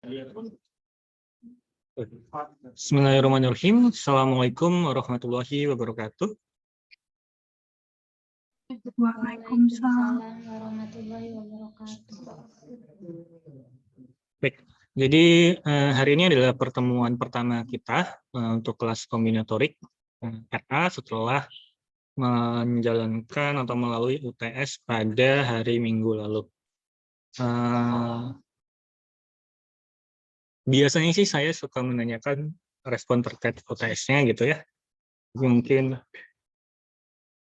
Bismillahirrahmanirrahim. Assalamualaikum warahmatullahi wabarakatuh. Waalaikumsalam warahmatullahi wabarakatuh. Baik, jadi hari ini adalah pertemuan pertama kita untuk kelas kombinatorik RA setelah menjalankan atau melalui UTS pada hari Minggu lalu. Biasanya sih saya suka menanyakan respon terkait UTS-nya gitu ya. Mungkin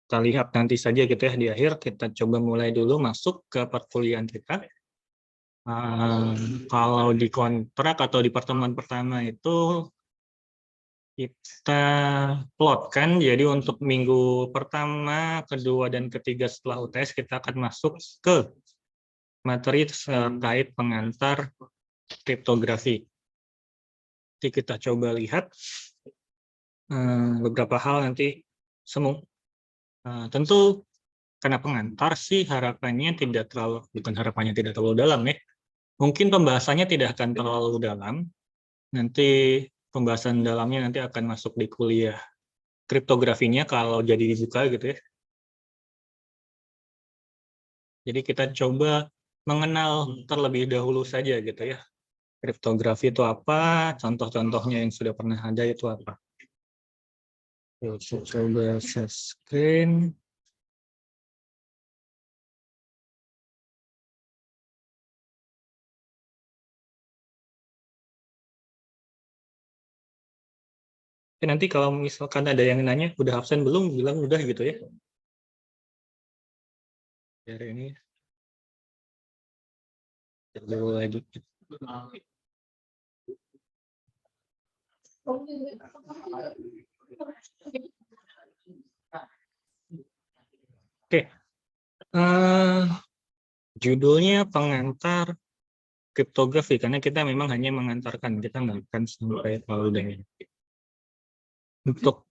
kita lihat nanti saja gitu ya di akhir. Kita coba mulai dulu masuk ke perkuliahan kita. Kalau di kontrak atau di pertemuan pertama itu kita plotkan, jadi untuk minggu pertama, kedua, dan ketiga setelah UTS kita akan masuk ke materi terkait pengantar kriptografi. Jadi kita coba lihat beberapa hal nanti semua. Tentu karena pengantar sih harapannya tidak terlalu, bukan harapannya tidak terlalu dalam ya. Mungkin pembahasannya tidak akan terlalu dalam. Nanti pembahasan dalamnya nanti akan masuk di kuliah kriptografinya kalau jadi dibuka gitu ya. Jadi kita coba mengenal terlebih dahulu saja gitu ya. Kriptografi itu apa, contoh-contohnya yang sudah pernah ada itu apa. Oke, coba share screen. Nanti kalau misalkan ada yang nanya, udah absen belum? Bilang udah gitu ya. Dari ini. Lagi. Oke. Judulnya pengantar kriptografi, karena kita memang hanya mengantarkan, kita nggak akan sampai terlalu dalam. Untuk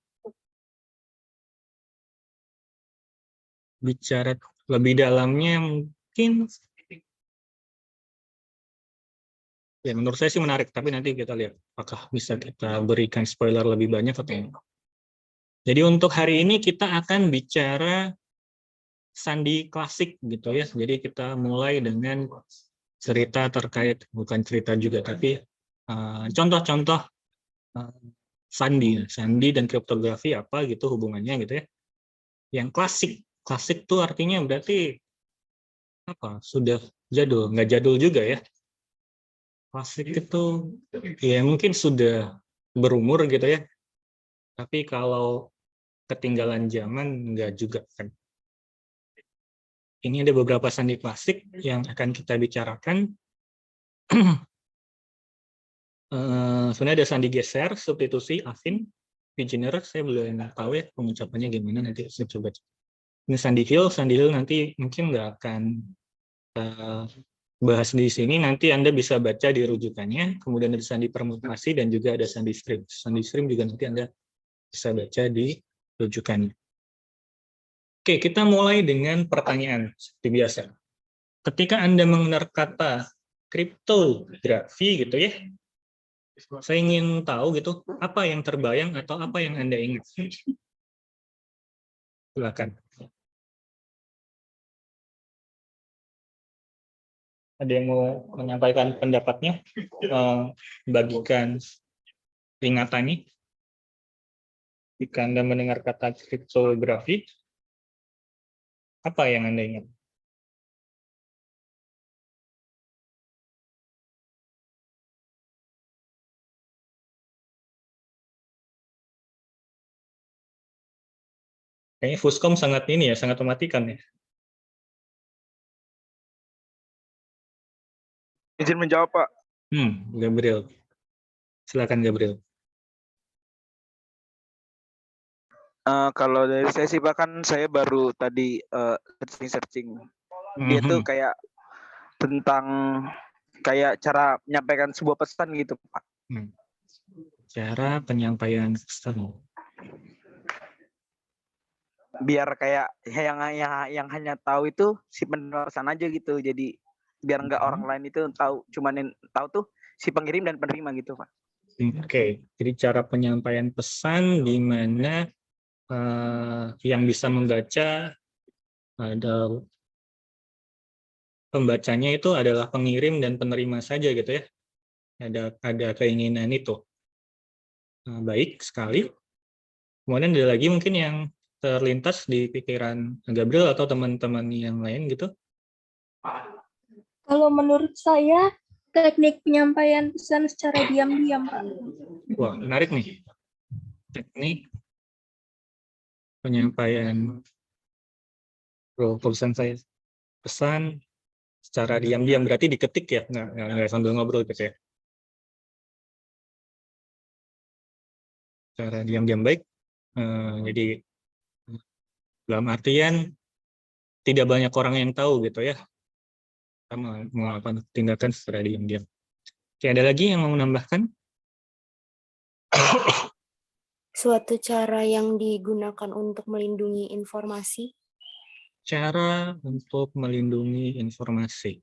bicara lebih dalamnya mungkin ya menurut saya sih menarik, tapi nanti kita lihat apakah bisa kita berikan spoiler lebih banyak atau enggak. Jadi untuk hari ini kita akan bicara sandi klasik gitu ya. Jadi kita mulai dengan cerita terkait, bukan cerita juga, tapi contoh-contoh sandi dan kriptografi apa gitu hubungannya gitu ya. Yang klasik tuh artinya berarti apa? Sudah jadul, nggak jadul juga ya. Klasik itu ya mungkin sudah berumur gitu ya. Tapi kalau ketinggalan zaman nggak juga kan. Ini ada beberapa sandi klasik yang akan kita bicarakan. Sebenarnya ada sandi geser, substitusi, afin, beginner. Saya belum tahu ya pengucapannya gimana, nanti saya coba. Ini sandi hill nanti mungkin nggak akan bahas di sini, nanti Anda bisa baca di rujukannya. Kemudian ada sandi permutasi dan juga ada sandi stream. Sandi stream juga nanti Anda bisa baca di rujukannya. Oke, kita mulai dengan pertanyaan seperti biasa. Ketika Anda mengenal kata kriptografi gitu ya, saya ingin tahu gitu, apa yang terbayang atau apa yang Anda ingat? Silakan. Ada yang mau menyampaikan pendapatnya? Bagikan ingatannya? Jika Anda mendengar kata kriptografi, apa yang Anda ingat? Kayaknya Fuskom sangat ini ya, sangat mematikan ya. Izin menjawab, Pak. Gabriel. Silakan Gabriel. Kalau dari saya sih Pak, kan saya baru tadi searching. Dia tuh kayak tentang kayak cara menyampaikan sebuah pesan gitu, Pak. Cara penyampaian pesan. Biar kayak yang hanya tahu itu si pesan aja gitu. Jadi biar nggak orang lain itu tahu, cuman yang tahu tuh si pengirim dan penerima gitu, Pak. Oke, jadi cara penyampaian pesan di mana yang bisa membaca ada pembacanya itu adalah pengirim dan penerima saja gitu ya. Ada keinginan itu. Baik sekali. Kemudian ada lagi mungkin yang terlintas di pikiran Gabriel atau teman-teman yang lain gitu. Kalau menurut saya, teknik penyampaian pesan secara diam-diam, Pak. Wah, menarik nih. Teknik penyampaian pesan saya pesan secara diam-diam berarti diketik ya, nggak sambil ngobrol gitu ya. Cara diam-diam baik. Jadi dalam artian tidak banyak orang yang tahu gitu ya. Kita melakukan tindakan secara diam-diam. Oke, ada lagi yang mau menambahkan? Suatu cara yang digunakan untuk melindungi informasi. Cara untuk melindungi informasi.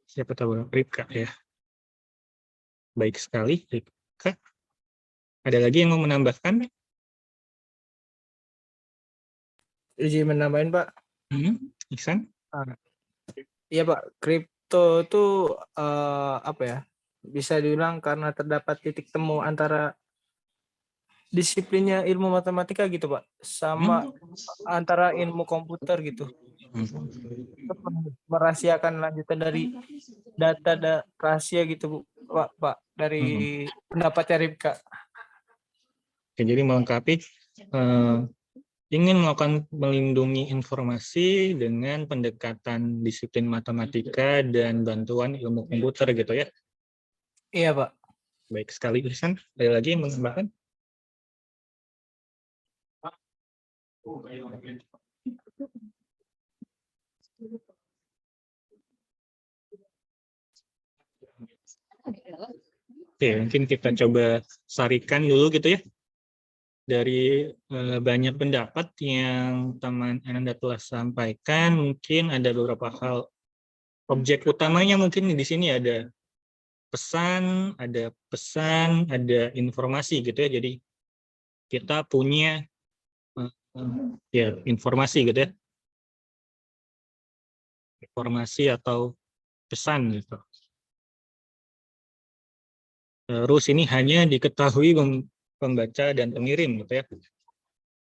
Siapa tahu Ripka ya. Baik sekali, Ripka. Ada lagi yang mau menambahkan? Izin menambahin, Pak. Iksan? Iya, Pak. Kripto itu apa ya? Bisa diulang karena terdapat titik temu antara disiplinnya ilmu matematika gitu, Pak, sama antara ilmu komputer gitu. Merahasiakan lanjutan dari data rahasia gitu, Pak, dari pendapatnya Ripka. Oke, jadi melengkapi ingin melakukan melindungi informasi dengan pendekatan disiplin matematika dan bantuan ilmu komputer gitu ya. Iya, Pak. Baik sekali, Ihsan. Ada lagi yang menambahkan? Oke, mungkin kita coba sarikan dulu gitu ya. Dari banyak pendapat yang teman Ananda telah sampaikan, mungkin ada beberapa hal. Objek utamanya mungkin di sini ada pesan, ada informasi gitu ya. Jadi kita punya ya informasi gitu ya. Informasi atau pesan gitu. Terus ini hanya diketahui pembaca dan pengirim gitu ya.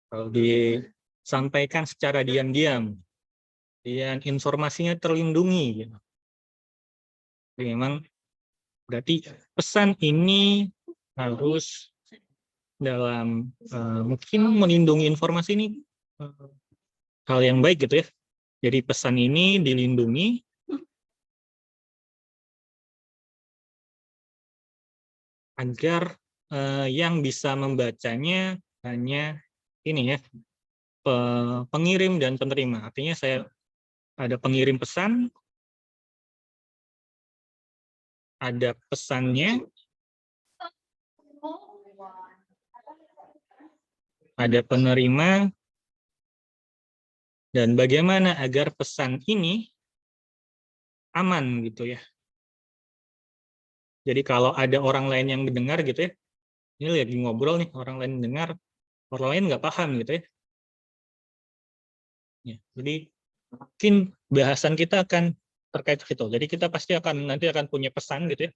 Kalau disampaikan secara diam-diam dan informasinya terlindungi gitu. Jadi memang berarti pesan ini harus dalam mungkin melindungi informasi ini hal yang baik gitu ya. Jadi pesan ini dilindungi agar yang bisa membacanya hanya ini ya, pengirim dan penerima. Artinya saya ada pengirim pesan, ada pesannya, ada penerima, dan bagaimana agar pesan ini aman gitu ya. Jadi kalau ada orang lain yang mendengar gitu ya, ini lagi ngobrol nih, orang lain dengar, orang lain nggak paham gitu ya. Jadi mungkin bahasan kita akan terkait itu. Jadi kita pasti nanti akan punya pesan gitu ya.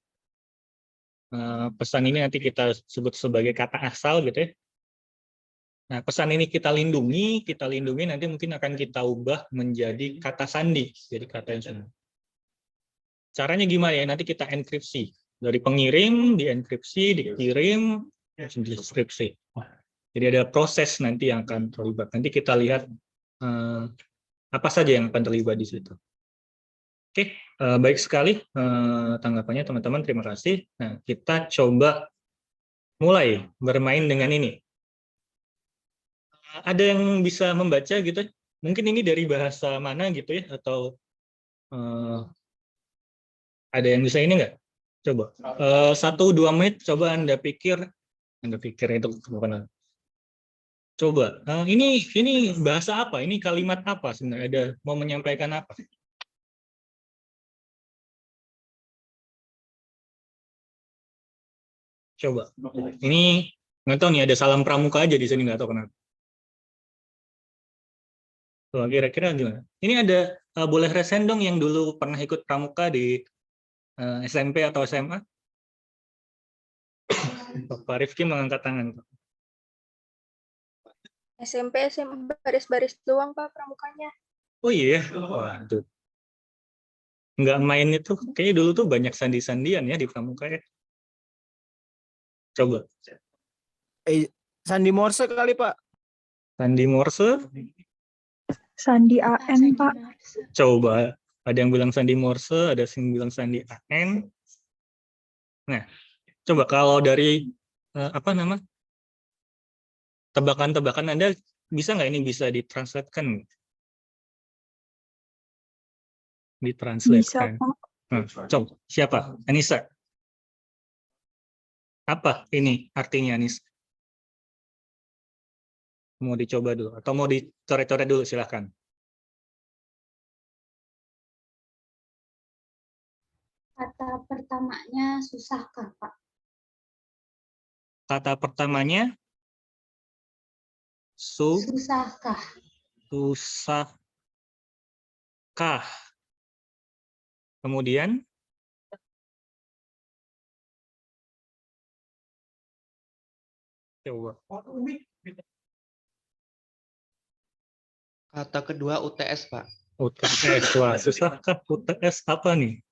Pesan ini nanti kita sebut sebagai kata asal gitu ya. Nah, pesan ini kita lindungi nanti mungkin akan kita ubah menjadi kata sandi, jadi kata yang sama. Caranya gimana ya? Nanti kita enkripsi. Dari pengirim, dienkripsi, dikirim, deskripsi. Jadi ada proses nanti yang akan terlibat. Nanti kita lihat apa saja yang akan terlibat di situ. Oke, baik sekali tanggapannya teman-teman. Terima kasih. Nah, kita coba mulai bermain dengan ini. Ada yang bisa membaca gitu? Mungkin ini dari bahasa mana gitu ya? Atau ada yang bisa ini nggak? Coba 1-2 menit. Coba Anda pikir itu bukan. Coba ini bahasa apa? Ini kalimat apa sebenarnya? Ada mau menyampaikan apa? Coba. Ini nggak tahu nih, ada salam pramuka aja di sini, nggak tahu kenapa. Tuh, kira-kira gimana? Ini ada, boleh resen dong yang dulu pernah ikut pramuka di SMP atau SMA? Pak Rifki mengangkat tangan. SMP, SMA baris-baris doang, Pak, pramukanya. Oh iya, waduh. Nggak main itu, kayaknya dulu tuh banyak sandi-sandian ya di pramuka ya. Coba. Sandi Morse kali Pak. Sandi Morse, Sandi AN, Pak. coba. Ada yang bilang sandi Morse, ada yang bilang sandi AN. Nah, coba kalau dari, apa nama, tebakan-tebakan Anda, bisa nggak ini bisa ditranslatekan? Bisa, Pak. Coba, siapa? Anissa. Apa ini artinya, Anissa? Mau dicoba dulu atau mau dicoret-coret dulu, silahkan. Kata pertamanya susahkah, Pak? Kata pertamanya Susahkah? susahkah. Kemudian coba. Kata kedua UTS, Pak. UTS, wah, susahkah UTS apa nih?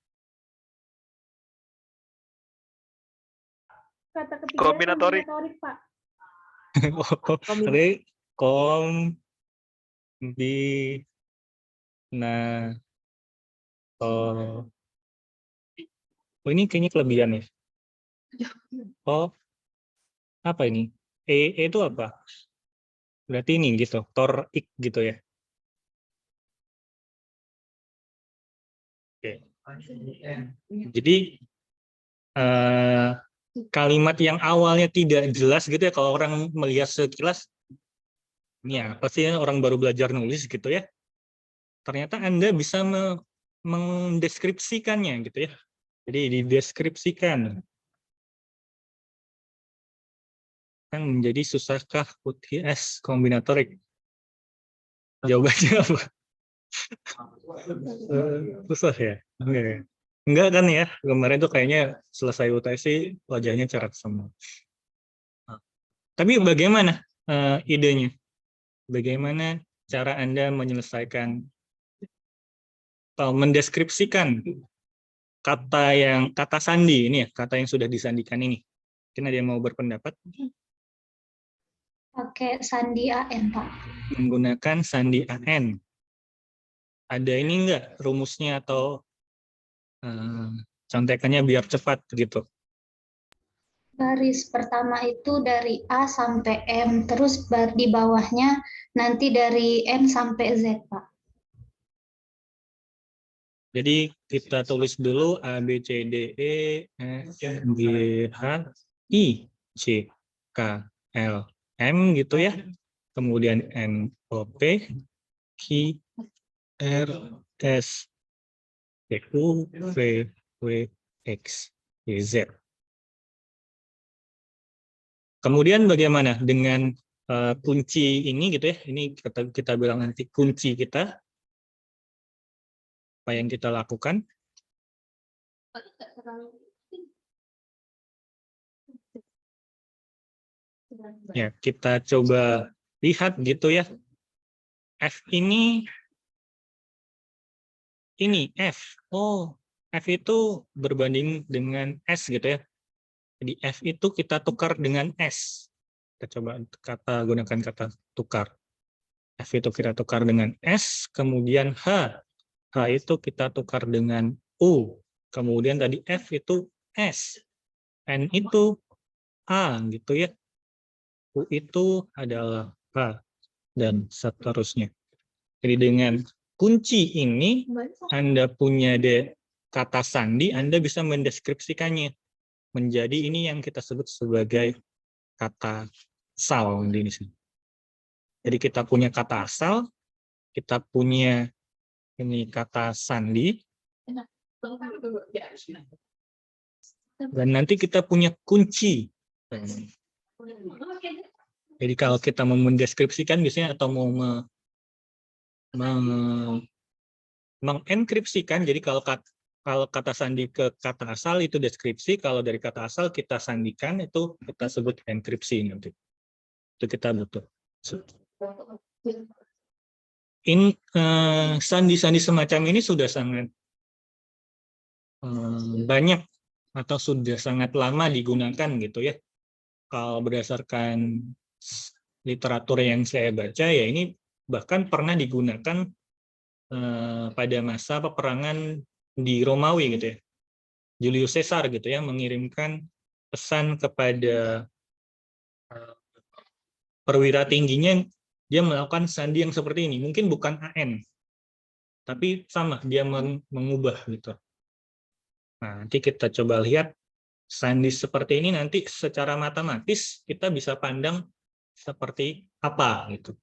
Kata ketiga Kombinatorik. kombinatorik, Pak. Oh, ini kayaknya kelebihan ya. Oh, apa ini? Itu apa? Berarti ini gitu, torik gitu ya. Oke. Jadi kalimat yang awalnya tidak jelas gitu ya, kalau orang melihat sekilas, ini ya pasti orang baru belajar nulis gitu ya. Ternyata Anda bisa mendeskripsikannya gitu ya. Jadi dideskripsikan. Kan menjadi susahkah UTS kombinatorik? Jawabannya apa? Susah ya? Enggak kan ya? Kemarin tuh kayaknya selesai UTS sih wajahnya cerah semua. Tapi bagaimana idenya? Bagaimana cara Anda menyelesaikan atau mendeskripsikan kata sandi ini ya, kata yang sudah disandikan ini? Mungkin ada yang mau berpendapat? Pakai sandi AN, Pak. Menggunakan sandi AN. Ada ini enggak rumusnya atau contekannya biar cepat gitu? Baris pertama itu dari A sampai M, terus di bawahnya nanti dari N sampai Z, Pak. Jadi kita tulis dulu A, B, C, D, E, F, G, H, I, C, K, L, M gitu ya. Kemudian N, O, P, Q, R, S, T, U, V, W, X, Y, Z. Kemudian bagaimana dengan kunci ini gitu ya? Ini kita bilang nanti kunci kita. Apa yang kita lakukan? Ya, kita coba lihat gitu ya. F ini F. Oh, F itu berbanding dengan S gitu ya. Jadi F itu kita tukar dengan S. Kita coba gunakan kata tukar. F itu kita tukar dengan S, kemudian H. H itu kita tukar dengan U. Kemudian tadi F itu S. N itu A gitu ya. U itu adalah H. Dan seterusnya. Jadi dengan kunci ini, Anda punya kata sandi, Anda bisa mendeskripsikannya. Menjadi ini yang kita sebut sebagai kata asal di sini. Jadi kita punya kata asal, kita punya ini kata sandi, dan nanti kita punya kunci Jadi kalau kita mau mendeskripsikan biasanya atau mau mengenkripsikan, jadi kalau kata sandi ke kata asal itu deskripsi, kalau dari kata asal kita sandikan itu kita sebut enkripsi nanti. Itu kita butuh. Ini sandi-sandi semacam ini sudah sangat banyak atau sudah sangat lama digunakan gitu ya. Kalau berdasarkan literatur yang saya baca ya ini bahkan pernah digunakan pada masa peperangan di Romawi gitu ya. Julius Caesar gitu ya mengirimkan pesan kepada perwira tingginya, dia melakukan sandi yang seperti ini. Mungkin bukan AN, tapi sama dia mengubah gitu. Nah, nanti kita coba lihat sandi seperti ini nanti secara matematis kita bisa pandang seperti apa gitu.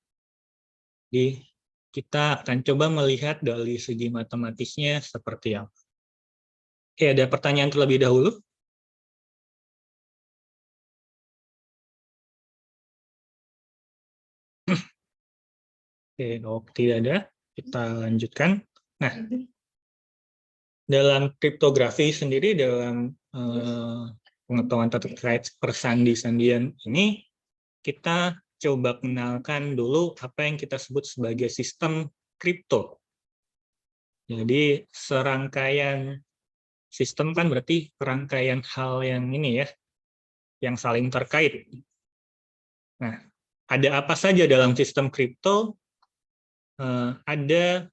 Jadi kita akan coba melihat dari segi matematisnya seperti apa. Oke, ada pertanyaan terlebih dahulu? Oke, tidak ada. Kita lanjutkan. Nah, dalam kriptografi sendiri, dalam pengetahuan terkait persandi-sandian ini, kita coba kenalkan dulu apa yang kita sebut sebagai sistem kripto. Jadi serangkaian sistem kan berarti rangkaian hal yang ini ya, yang saling terkait. Nah, ada apa saja dalam sistem kripto? Ada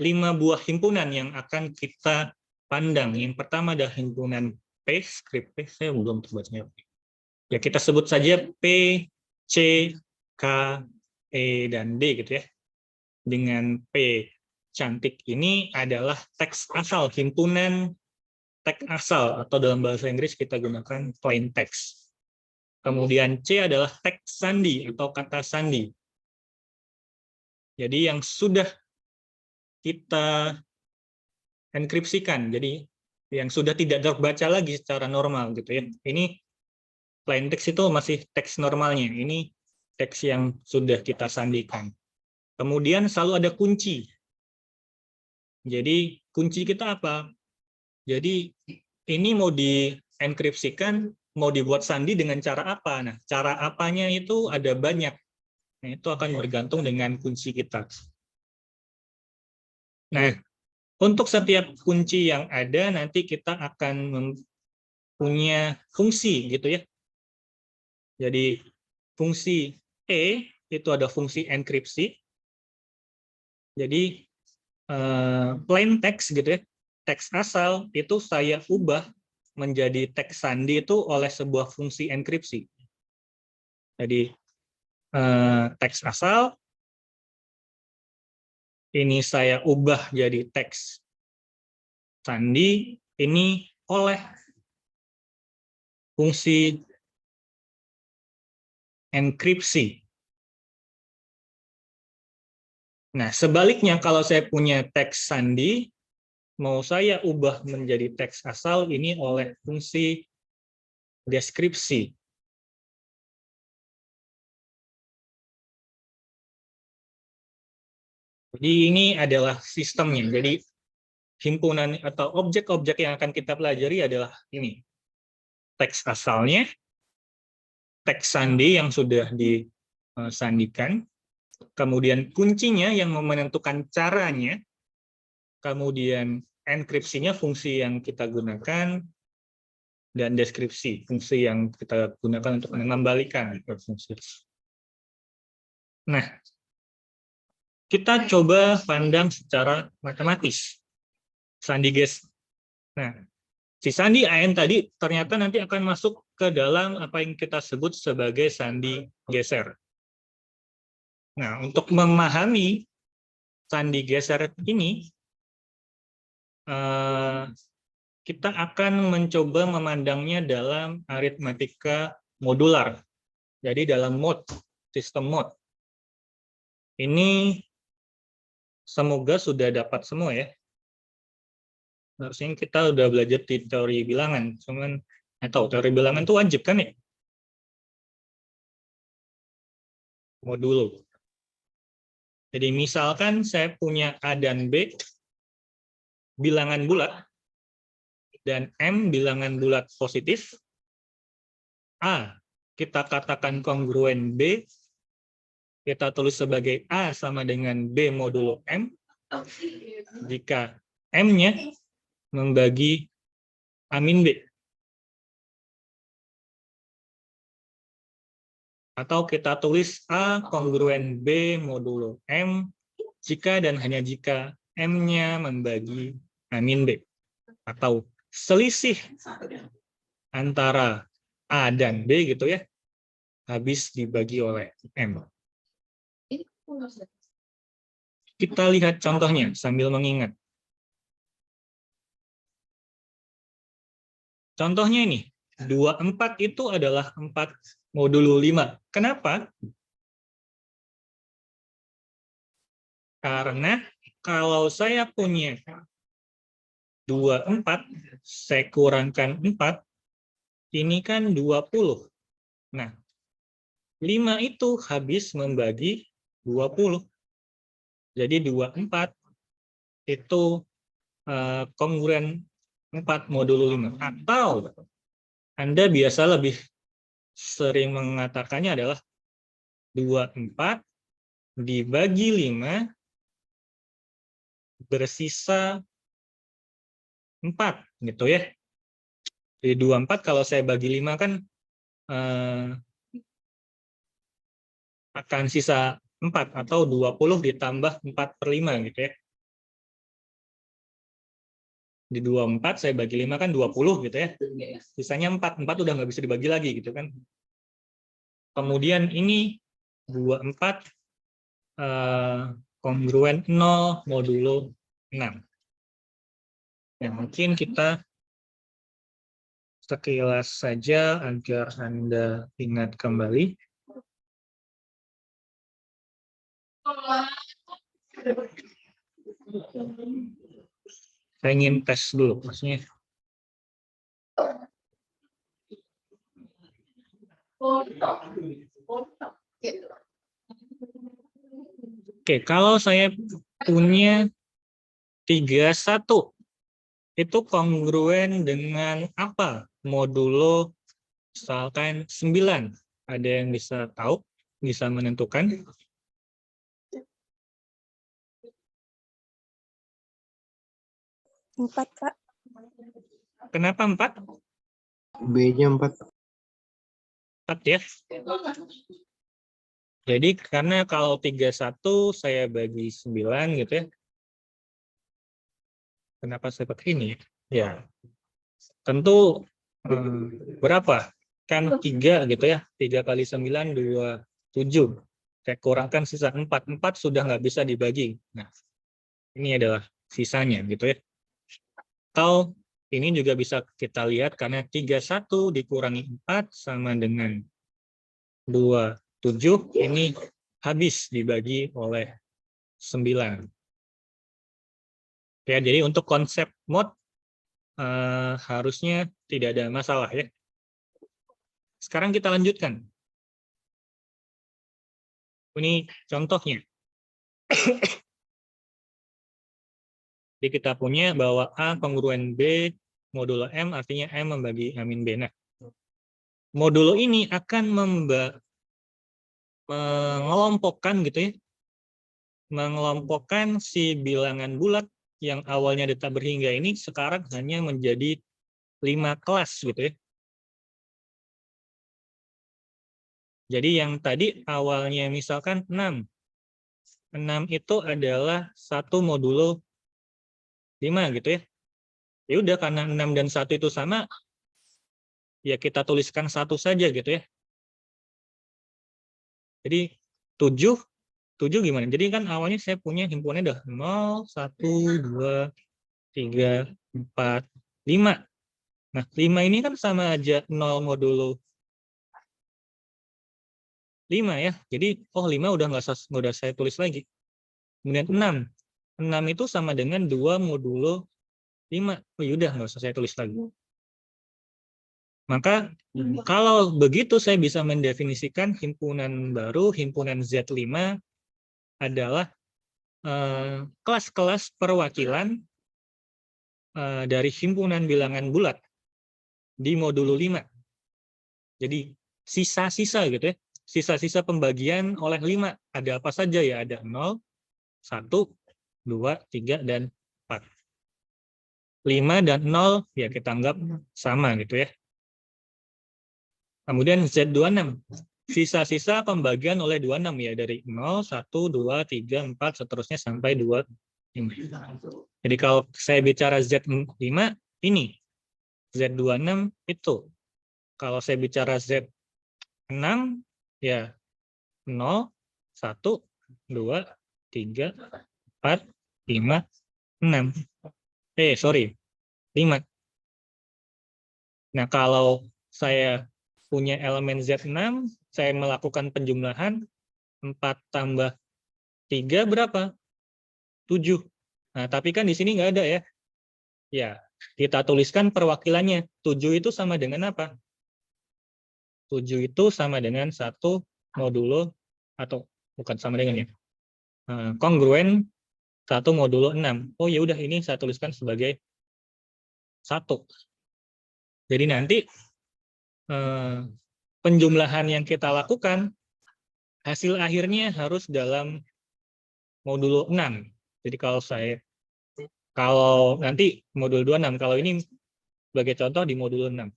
5 buah himpunan yang akan kita pandang. Yang pertama adalah himpunan P, skrip P, saya belum terbacanya. Ya, kita sebut saja P, C, K, E, dan D gitu ya. Dengan P cantik ini adalah teks asal, himpunan teks asal, atau dalam bahasa Inggris kita gunakan plain text. Kemudian C adalah teks sandi atau kata sandi. Jadi yang sudah kita enkripsikan, jadi yang sudah tidak terbaca lagi secara normal gitu ya. Ini plain text itu masih teks normalnya, ini teks yang sudah kita sandikan. Kemudian selalu ada kunci. Jadi kunci kita apa? Jadi ini mau dienkripsikan, mau dibuat sandi dengan cara apa? Nah, cara apanya itu ada banyak. Nah, itu akan bergantung dengan kunci kita. Nah, untuk setiap kunci yang ada, nanti kita akan punya fungsi, gitu ya. Jadi, fungsi E, itu ada fungsi enkripsi. Jadi, plain text, gitu ya. Teks asal, itu saya ubah menjadi teks sandi itu oleh sebuah fungsi enkripsi. Jadi, teks asal, ini saya ubah jadi teks sandi, ini oleh fungsi enkripsi. Nah, sebaliknya kalau saya punya teks sandi, mau saya ubah menjadi teks asal, ini oleh fungsi deskripsi. Jadi ini adalah sistemnya. Jadi himpunan atau objek-objek yang akan kita pelajari adalah ini. Teks asalnya, teks sandi yang sudah disandikan, kemudian kuncinya yang menentukan caranya, kemudian enkripsinya fungsi yang kita gunakan, dan deskripsi fungsi yang kita gunakan untuk mengembalikan fungsi. Nah, kita coba pandang secara matematis. Sandi geser. Nah, si sandi AN tadi ternyata nanti akan masuk ke dalam apa yang kita sebut sebagai sandi geser. Nah, untuk memahami sandi geser ini, kita akan mencoba memandangnya dalam aritmatika modular. Jadi dalam mode, sistem mode. Ini semoga sudah dapat semua ya. Harusnya kita udah belajar di teori bilangan, cuman atau teori bilangan itu wajib kan ya? modulo. Jadi misalkan saya punya A dan B bilangan bulat, dan M bilangan bulat positif, A kita katakan kongruen B, kita tulis sebagai A sama dengan B modulo M, jika M-nya membagi A min B. Atau kita tulis A kongruen B modulo M, jika dan hanya jika M-nya membagi A min B. Atau selisih antara A dan B gitu ya, habis dibagi oleh M. Kita lihat contohnya sambil mengingat. Contohnya ini, 24 itu adalah 4 modulo 5. Kenapa? Karena kalau saya punya 24, saya kurangkan 4, ini kan 20. Nah, 5 itu habis membagi 20. Jadi 24 itu kongruen 4 modulo 5. Atau Anda biasa lebih sering mengatakannya adalah 24 dibagi 5 bersisa 4 gitu ya. Jadi 24 kalau saya bagi 5 kan akan sisa 4 atau 20 ditambah 4/5 gitu ya. Di 24 saya bagi 5 kan 20 gitu ya. Sisanya 4 udah nggak bisa dibagi lagi gitu kan. Kemudian ini 24 kongruen 0 modulo 6. Ya, mungkin kita sekilas saja agar Anda ingat kembali. Saya ingin tes dulu, maksudnya. Oke, kalau saya punya 31, itu kongruen dengan apa? Modulo misalkan 9. Ada yang bisa tahu? Bisa menentukan? Empat, Kak. Kenapa 4? B-nya 4. 4 ya. Jadi karena kalau 31 saya bagi 9 gitu ya. Kenapa saya pakai ini? Ya. Tentu berapa? Kan 3 gitu ya. 3 kali 9 27. Saya kurangkan sisa 4. 4 sudah nggak bisa dibagi. Nah, ini adalah sisanya gitu ya. Atau ini juga bisa kita lihat karena 31 dikurangi 4 sama dengan 27, ini habis dibagi oleh 9. Ya, jadi untuk konsep mod harusnya tidak ada masalah ya. Sekarang kita lanjutkan. Ini contohnya. Jadi kita punya bahwa A kongruen B modulo M, artinya M membagi A min B. Nah, modulo ini akan mengelompokkan gitu ya, mengelompokkan si bilangan bulat yang awalnya data berhingga ini sekarang hanya menjadi 5 kelas gitu ya. Jadi yang tadi awalnya misalkan 6. 6 itu adalah 1 modulo 5 gitu ya. Ya udah karena 6 dan 1 itu sama, ya kita tuliskan 1 saja gitu ya. Jadi 7 gimana? Jadi kan awalnya saya punya himpunannya udah 0, 1, 2, 3, 4, 5. Nah, 5 ini kan sama aja 0 modulo 5 ya. Jadi, 5 udah nggak saya tulis lagi. Kemudian 6. 6 itu sama dengan 2 modulo 5. Oh, yaudah, nggak usah saya tulis lagi. Maka kalau begitu saya bisa mendefinisikan himpunan baru, himpunan Z5 adalah kelas-kelas perwakilan dari himpunan bilangan bulat di modulo 5. Jadi sisa-sisa gitu ya. Sisa-sisa pembagian oleh 5. Ada apa saja ya? Ada 0, 1, 2, 3, dan 4. 5 dan 0 ya kita anggap sama gitu ya. Kemudian Z26. Sisa-sisa pembagian oleh 26 ya. Dari 0, 1, 2, 3, 4, seterusnya sampai 25. Jadi kalau saya bicara Z5, ini. Z26 itu. Kalau saya bicara Z6, ya 0, 1, 2, 3, 4, 5, 6. Sorry, 5. Nah, kalau saya punya elemen Z6, saya melakukan penjumlahan 4 tambah 3 berapa? 7. Nah, tapi kan di sini nggak ada ya. Ya, kita tuliskan perwakilannya. 7 itu sama dengan apa? 7 itu sama dengan 1 modulo, atau bukan sama dengan ya. Kongruen 1 modulo 6. Oh ya udah, ini saya tuliskan sebagai 1. Jadi nanti penjumlahan yang kita lakukan, hasil akhirnya harus dalam modulo 6. Jadi kalau nanti modul 26, kalau ini sebagai contoh di modulo 6.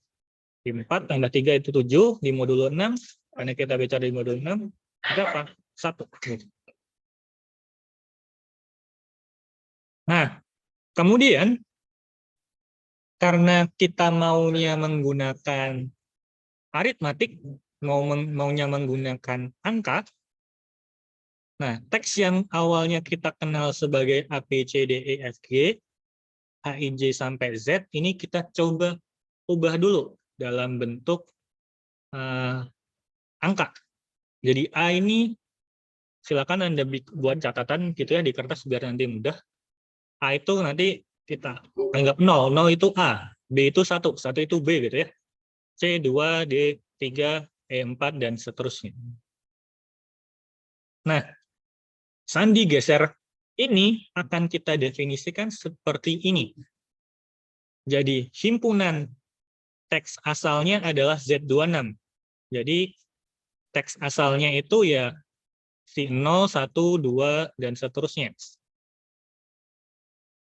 Di 4 tambah 3 itu 7, di modulo 6, karena kita bicara di modulo 6, berapa? 1. Nah, kemudian, karena kita maunya menggunakan aritmatik, maunya menggunakan angka, nah, teks yang awalnya kita kenal sebagai A, B, C, D, E, F, G, H, I, J, sampai Z, ini kita coba ubah dulu dalam bentuk angka. Jadi A ini, silakan Anda buat catatan gitu ya di kertas biar nanti mudah. A itu nanti kita anggap 0, 0 itu A, B itu 1, 1 itu B gitu ya. C, 2, D, 3, E, 4, dan seterusnya. Nah, sandi geser ini akan kita definisikan seperti ini. Jadi, himpunan teks asalnya adalah Z26. Jadi, teks asalnya itu ya si 0, 1, 2, dan seterusnya.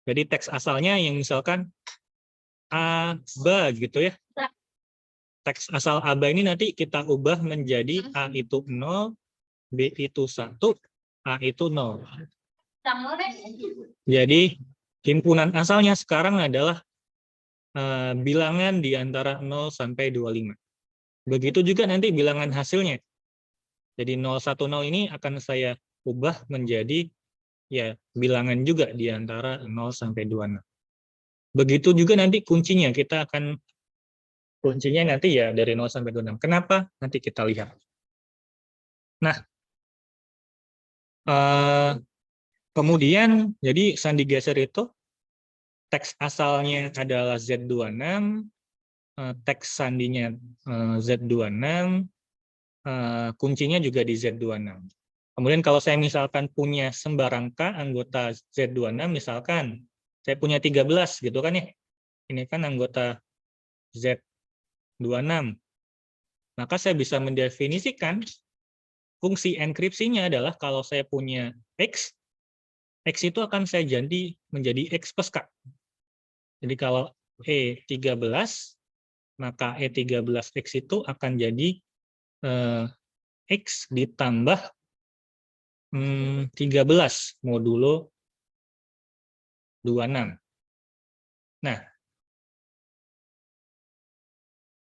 Jadi, teks asalnya yang misalkan ABA gitu ya. Teks asal ABA ini nanti kita ubah menjadi A itu 0, B itu 1, A itu 0. Jadi, himpunan asalnya sekarang adalah bilangan di antara 0 sampai 25. Begitu juga nanti bilangan hasilnya. Jadi 010 ini akan saya ubah menjadi ya bilangan juga di antara 0 sampai 26. Begitu juga nanti kuncinya, kuncinya nanti ya dari 0 sampai 26. Kenapa? Nanti kita lihat. Nah, kemudian jadi sandi geser itu teks asalnya adalah Z26, teks sandinya Z26, kuncinya juga di Z26. Kemudian kalau saya misalkan punya sembarang K anggota Z26, misalkan saya punya 13 gitu kan ya. Ini kan anggota Z26. Maka saya bisa mendefinisikan fungsi enkripsinya adalah kalau saya punya X, X itu akan saya ganti menjadi X plus K. Jadi kalau E13, maka E13X itu akan jadi X ditambah 13 modulo 26. Nah,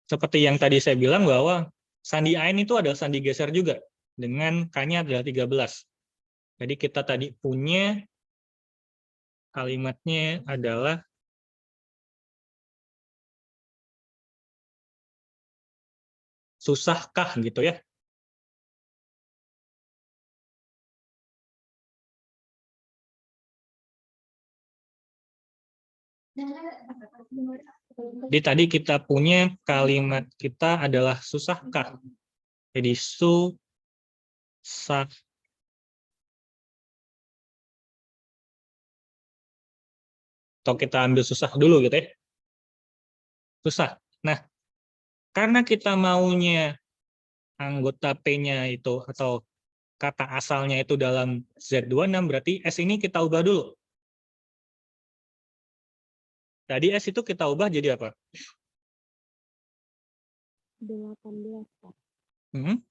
seperti yang tadi saya bilang bahwa sandi AN itu adalah sandi geser juga, dengan K-nya adalah 13. Jadi kita tadi punya kalimatnya adalah susahkah gitu ya. Jadi tadi kita punya kalimat kita adalah susahkah. Jadi susah. Atau kita ambil susah dulu gitu ya. Susah. Nah, karena kita maunya anggota P-nya itu atau kata asalnya itu dalam Z26, berarti S ini kita ubah dulu. Tadi S itu kita ubah jadi apa? 18, Pak. Hmm?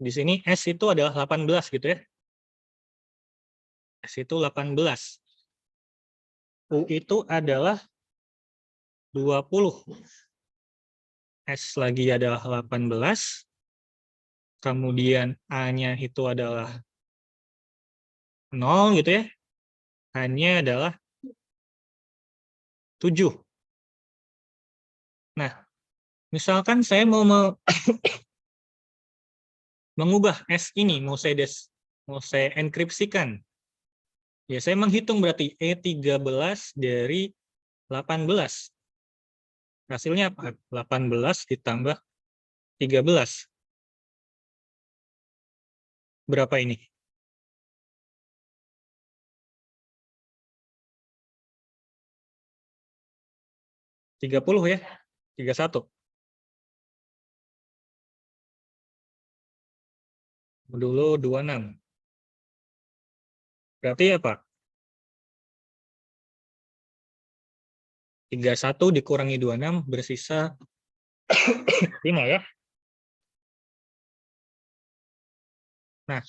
Di sini S itu adalah 18 gitu ya. S itu 18. U itu adalah 20. S lagi adalah 18. Kemudian A-nya itu adalah 0 gitu ya. A-nya adalah 7. Nah, misalkan saya mau mengubah S ini, mau saya enkripsikan. Ya, saya menghitung berarti E13 dari 18. Hasilnya apa? 18 ditambah 13. Berapa ini? 30 ya? 31. Dulu 26. Berarti apa? 31 dikurangi 26 bersisa 5 ya? Nah,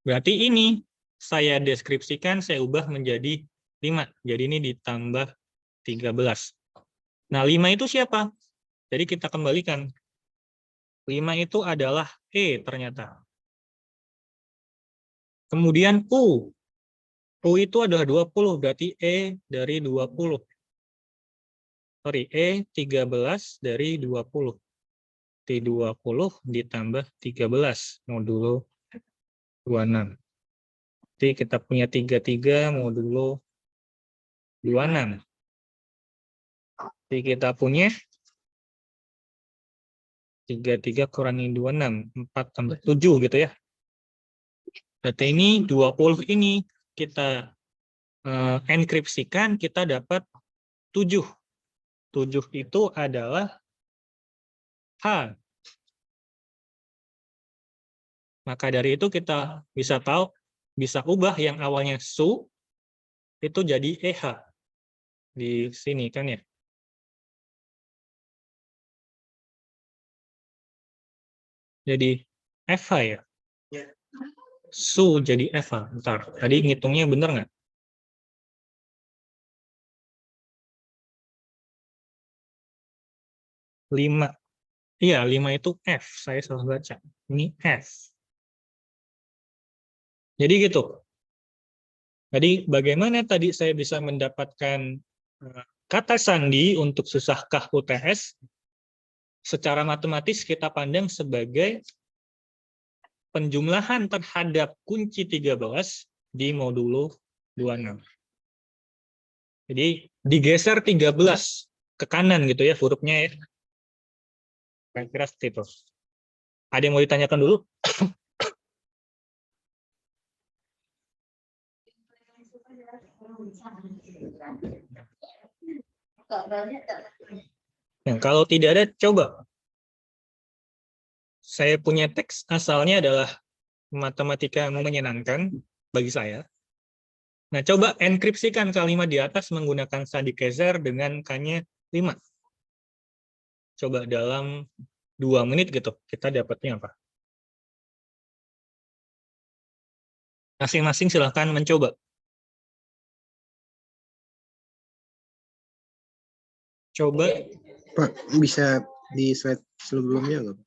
berarti ini saya deskripsikan, saya ubah menjadi 5. Jadi ini ditambah 13. Nah, 5 itu siapa? Jadi kita kembalikan. 5 itu adalah E ternyata. Kemudian U. U itu adalah 20, berarti E dari 20. Sorry, E13 dari 20. T20 ditambah 13 modulo 26. Jadi kita punya 33 modulo 26. Jadi kita punya 33 kurangi 26, 4 tambah 7 gitu ya. Berarti ini 20 ini kita enkripsikan, kita dapat 7. 7 itu adalah H. Maka dari itu kita bisa tahu, bisa ubah yang awalnya SU itu jadi EH. Di sini kan ya. Jadi FH ya. SU jadi FH. Bentar, tadi ngitungnya bener nggak? Lima. Iya, 5 itu F. Saya salah baca. Ini F. Jadi gitu. Jadi bagaimana tadi saya bisa mendapatkan kata sandi untuk susahkah UTS? Secara matematis kita pandang sebagai penjumlahan terhadap kunci 13 di modulo 26. Jadi digeser 13 ke kanan gitu ya hurufnya ya. Kira-kira seperti itu. Ada yang mau ditanyakan dulu? Nah, kalau tidak ada, coba. Saya punya teks asalnya adalah matematika menyenangkan bagi saya. Nah, coba enkripsikan kalimat di atas menggunakan sandi Kaiser dengan K-nya 5. Coba dalam 2 menit gitu, kita dapatnya apa? Masing-masing silahkan mencoba. Coba. Pak, bisa di slide sebelumnya nggak?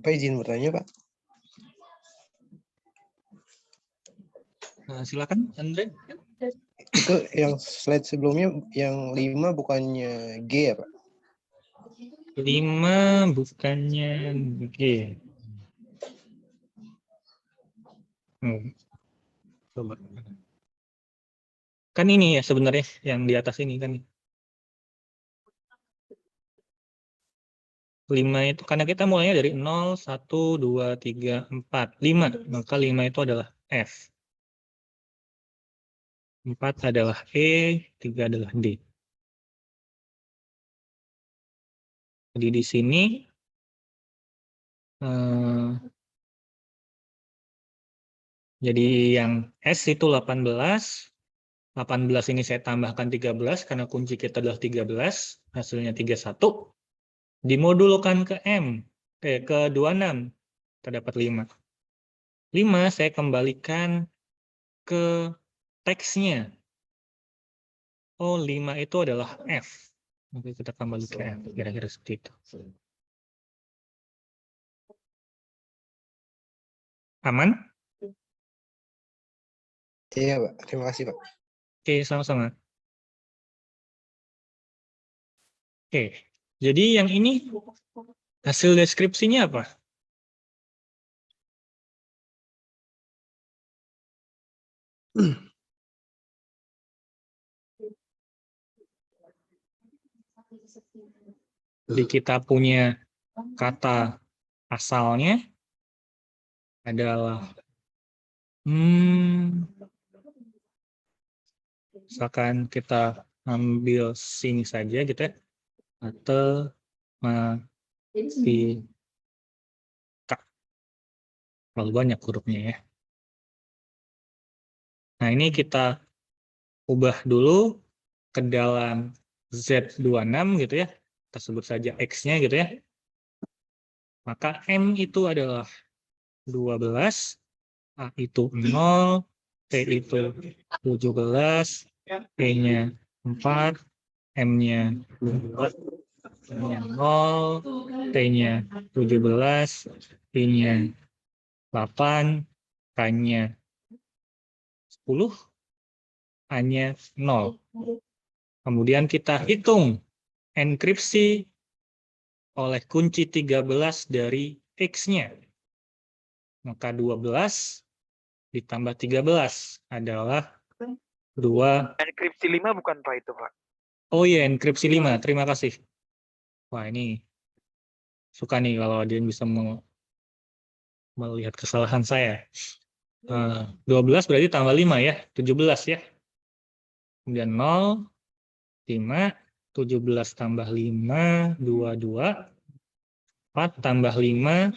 Pak izin bertanya, Pak. Silakan, Andre. Itu yang slide sebelumnya yang 5 bukannya G ya, Pak? 5 bukannya G. Coba. Kan ini ya sebenarnya yang di atas ini kan. 5 itu karena kita mulainya dari 0, 1, 2, 3, 4, 5. Maka 5 itu adalah F. 4 adalah E, 3 adalah D. Jadi di sini jadi yang S itu 18. 18 ini saya tambahkan 13 karena kunci kita adalah 13, hasilnya 31. Dimodulkan ke M, ke 26, terdapat 5. 5 saya kembalikan ke teksnya. Oh, 5 itu adalah F. Oke, kita kembali ke F, kira-kira seperti itu. Aman? Iya, Pak. Terima kasih, Pak. Oke, sama-sama. Oke, jadi yang ini hasil deskripsinya apa? Jadi kita punya kata asalnya adalah misalkan kita ambil sing saja gitu ya, matematika. Terlalu banyak hurufnya ya. Nah, ini kita ubah dulu ke dalam Z26 gitu ya. Kita sebut saja X-nya gitu ya. Maka M itu adalah 12, A itu 0, T itu 17, P-nya 4, M-nya 2, M-nya 0, T-nya 17, I-nya 8, K-nya 10, A-nya 0. Kemudian kita hitung enkripsi oleh kunci 13 dari X-nya. Maka 12 ditambah 13 adalah 2. Enkripsi 5 bukan Pak itu, Pak? Oh iya, enkripsi 5. Terima kasih. Wah, ini suka nih kalau dia bisa melihat kesalahan saya. 12 berarti tambah 5 ya, 17 ya. Kemudian 0, 5, 17 tambah 5, 22, 4 tambah 5,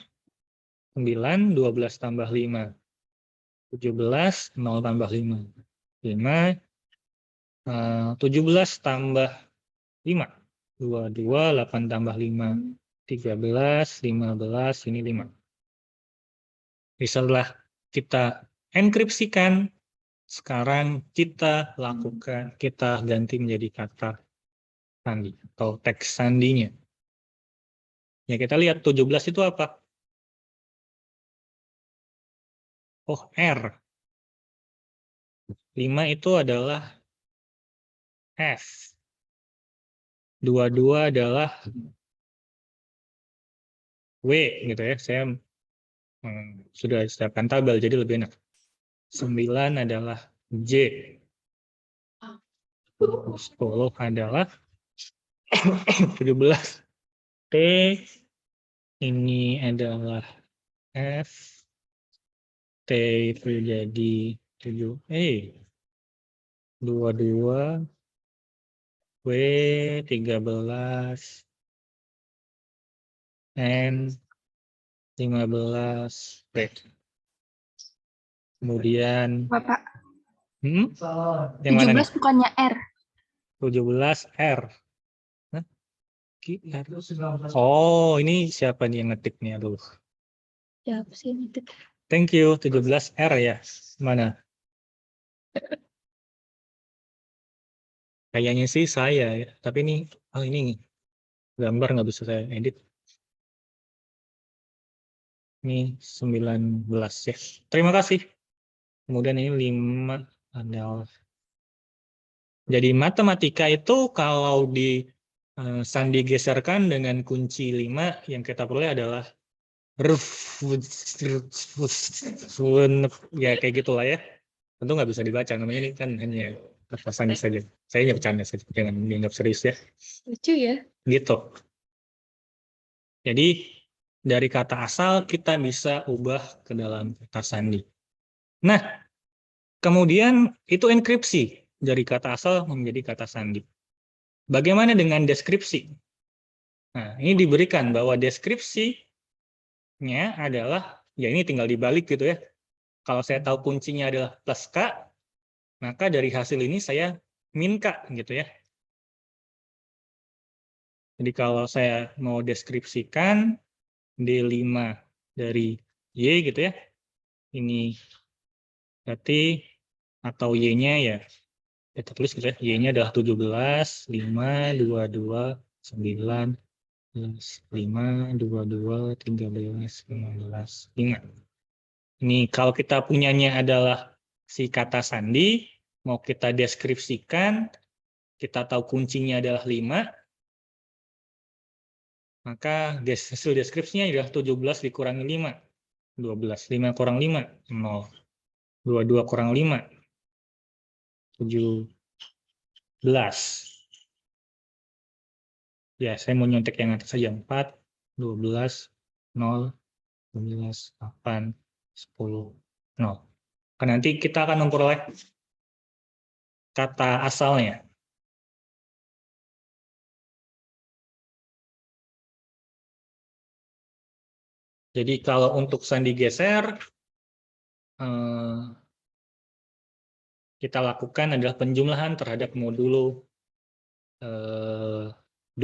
9, 12 tambah 5, 17, 0 tambah 5, 5, 17 tambah 5, 22, 8 tambah 5, 13, 15, ini 5. Setelah kita enkripsikan, sekarang kita lakukan, kita ganti menjadi kata sandi atau teks sandinya. Ya, kita lihat 17 itu apa? Oh, R. 5 itu adalah F. 22 adalah W gitu ya. Saya sudah siapkan tabel jadi lebih enak. 9 adalah J. 10 adalah 17. T. Ini adalah F. T itu jadi 7. 22. W 13. N 15. P. Kemudian Bapak, yang mana nih? 17 bukannya R. 17 R. Hah? Oh, ini siapa nih yang ngetik nih? Aduh. Siapa sih itu? Thank you, 17 R ya. Mana? Kayaknya sih saya ya. Tapi ini, oh ini gambar nggak bisa saya edit. Ini 19 ya. Terima kasih. Kemudian ini 5 adalah. Jadi matematika itu kalau di sandi geserkan dengan kunci 5, yang kita peroleh adalah ya kayak gitulah ya. Tentu nggak bisa dibaca, namanya ini kan hanya kata sandi saja. Saya hanya bercanda saja, jangan dianggap serius ya. Lucu ya. Gitu. Jadi dari kata asal kita bisa ubah ke dalam kata sandi. Nah, kemudian itu enkripsi dari kata asal menjadi kata sandi. Bagaimana dengan deskripsi? Nah, ini diberikan bahwa deskripsinya adalah, ya ini tinggal dibalik gitu ya. Kalau saya tahu kuncinya adalah plus K, maka dari hasil ini saya min K gitu ya. Jadi kalau saya mau deskripsikan D5 dari Y gitu ya, ini berarti atau Y-nya ya, kita tulis gitu ya, Y-nya adalah 17, 5, 22, 9, 5, 22, 13, 15, 5. Ini kalau kita punyanya adalah si kata sandi, mau kita deskripsikan, kita tahu kuncinya adalah 5, maka hasil deskripsinya adalah 17 dikurangi 5, 12. 5 kurang 5, 0. 22 kurang 5, 17. Ya, saya mau nyontek yang atas saja. 4, 12, 0, 12, 8, 10, 0. Kan nanti kita akan memperoleh kata asalnya. Jadi kalau untuk sandi geser, kita lakukan adalah penjumlahan terhadap modulo 26.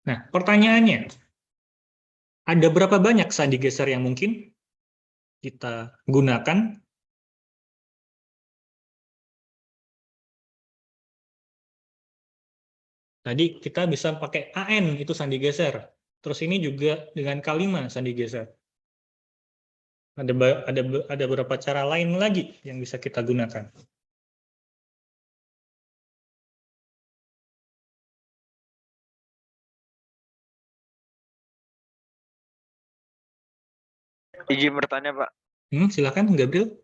Nah, pertanyaannya, ada berapa banyak sandi geser yang mungkin kita gunakan? Tadi kita bisa pakai AN, itu sandi geser. Terus ini juga dengan K5 sandi geser. Ada beberapa cara lain lagi yang bisa kita gunakan. Izin bertanya, Pak. Silakan, Gabriel.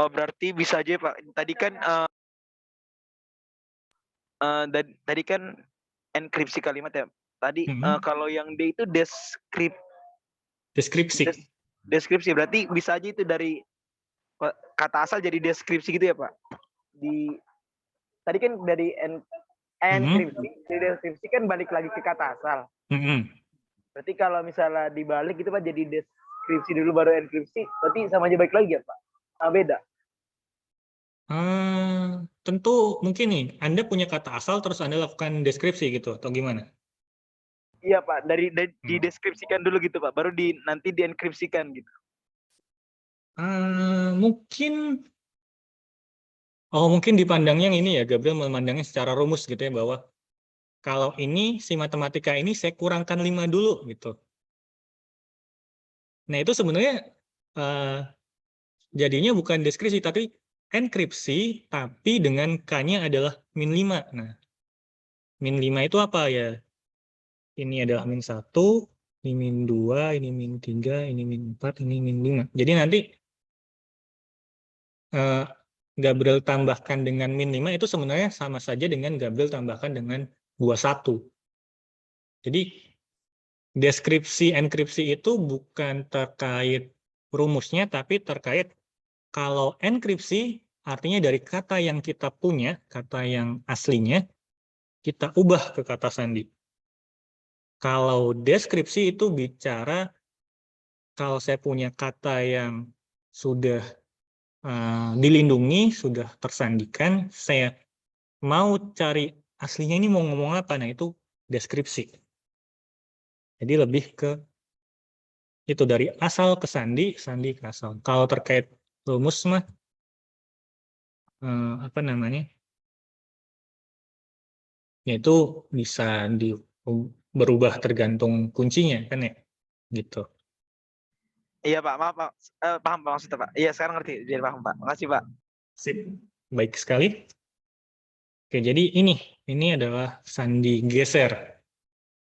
Oh, berarti bisa aja, Pak. Tadi kan tadi kan enkripsi kalimat ya. Tadi kalau yang D itu Deskripsi. deskripsi. Berarti bisa aja itu dari kata asal jadi deskripsi gitu ya, Pak. Tadi kan dari enkripsi, dari deskripsi kan balik lagi ke kata asal. Berarti kalau misalnya dibalik itu Pak, jadi deskripsi dulu baru enkripsi, berarti sama aja balik lagi ya, Pak? Beda? Tentu mungkin nih, Anda punya kata asal terus Anda lakukan deskripsi gitu, atau gimana? Iya, Pak. Dari dideskripsikan dulu gitu, Pak. Baru nanti dienkripsikan gitu. Mungkin dipandangnya ini ya, Gabriel memandangnya secara rumus gitu ya, bahwa kalau ini, si matematika ini saya kurangkan 5 dulu gitu. Nah itu sebenarnya jadinya bukan deskripsi, tapi enkripsi, tapi dengan K-nya adalah min 5. Nah, min 5 itu apa ya? Ini adalah min 1, ini min 2, ini min 3, ini min 4, ini min 5. Jadi nanti Gabriel tambahkan dengan min 5 itu sebenarnya sama saja dengan Gabriel tambahkan dengan 21. Jadi deskripsi enkripsi itu bukan terkait rumusnya, tapi terkait kalau enkripsi artinya dari kata yang kita punya, kata yang aslinya, kita ubah ke kata sandi. Kalau deskripsi itu bicara kalau saya punya kata yang sudah dilindungi, sudah tersandikan, saya mau cari aslinya ini mau ngomong apa, nah itu deskripsi. Jadi lebih ke itu dari asal ke sandi, sandi ke asal. Kalau terkait rumus mah yaitu bisa berubah tergantung kuncinya kan ya, gitu. Iya Pak, maaf Pak. Paham Pak maksudnya Pak. Iya sekarang ngerti, jadi paham Pak. Makasih Pak. Sip. Baik sekali. Oke, jadi ini adalah sandi geser.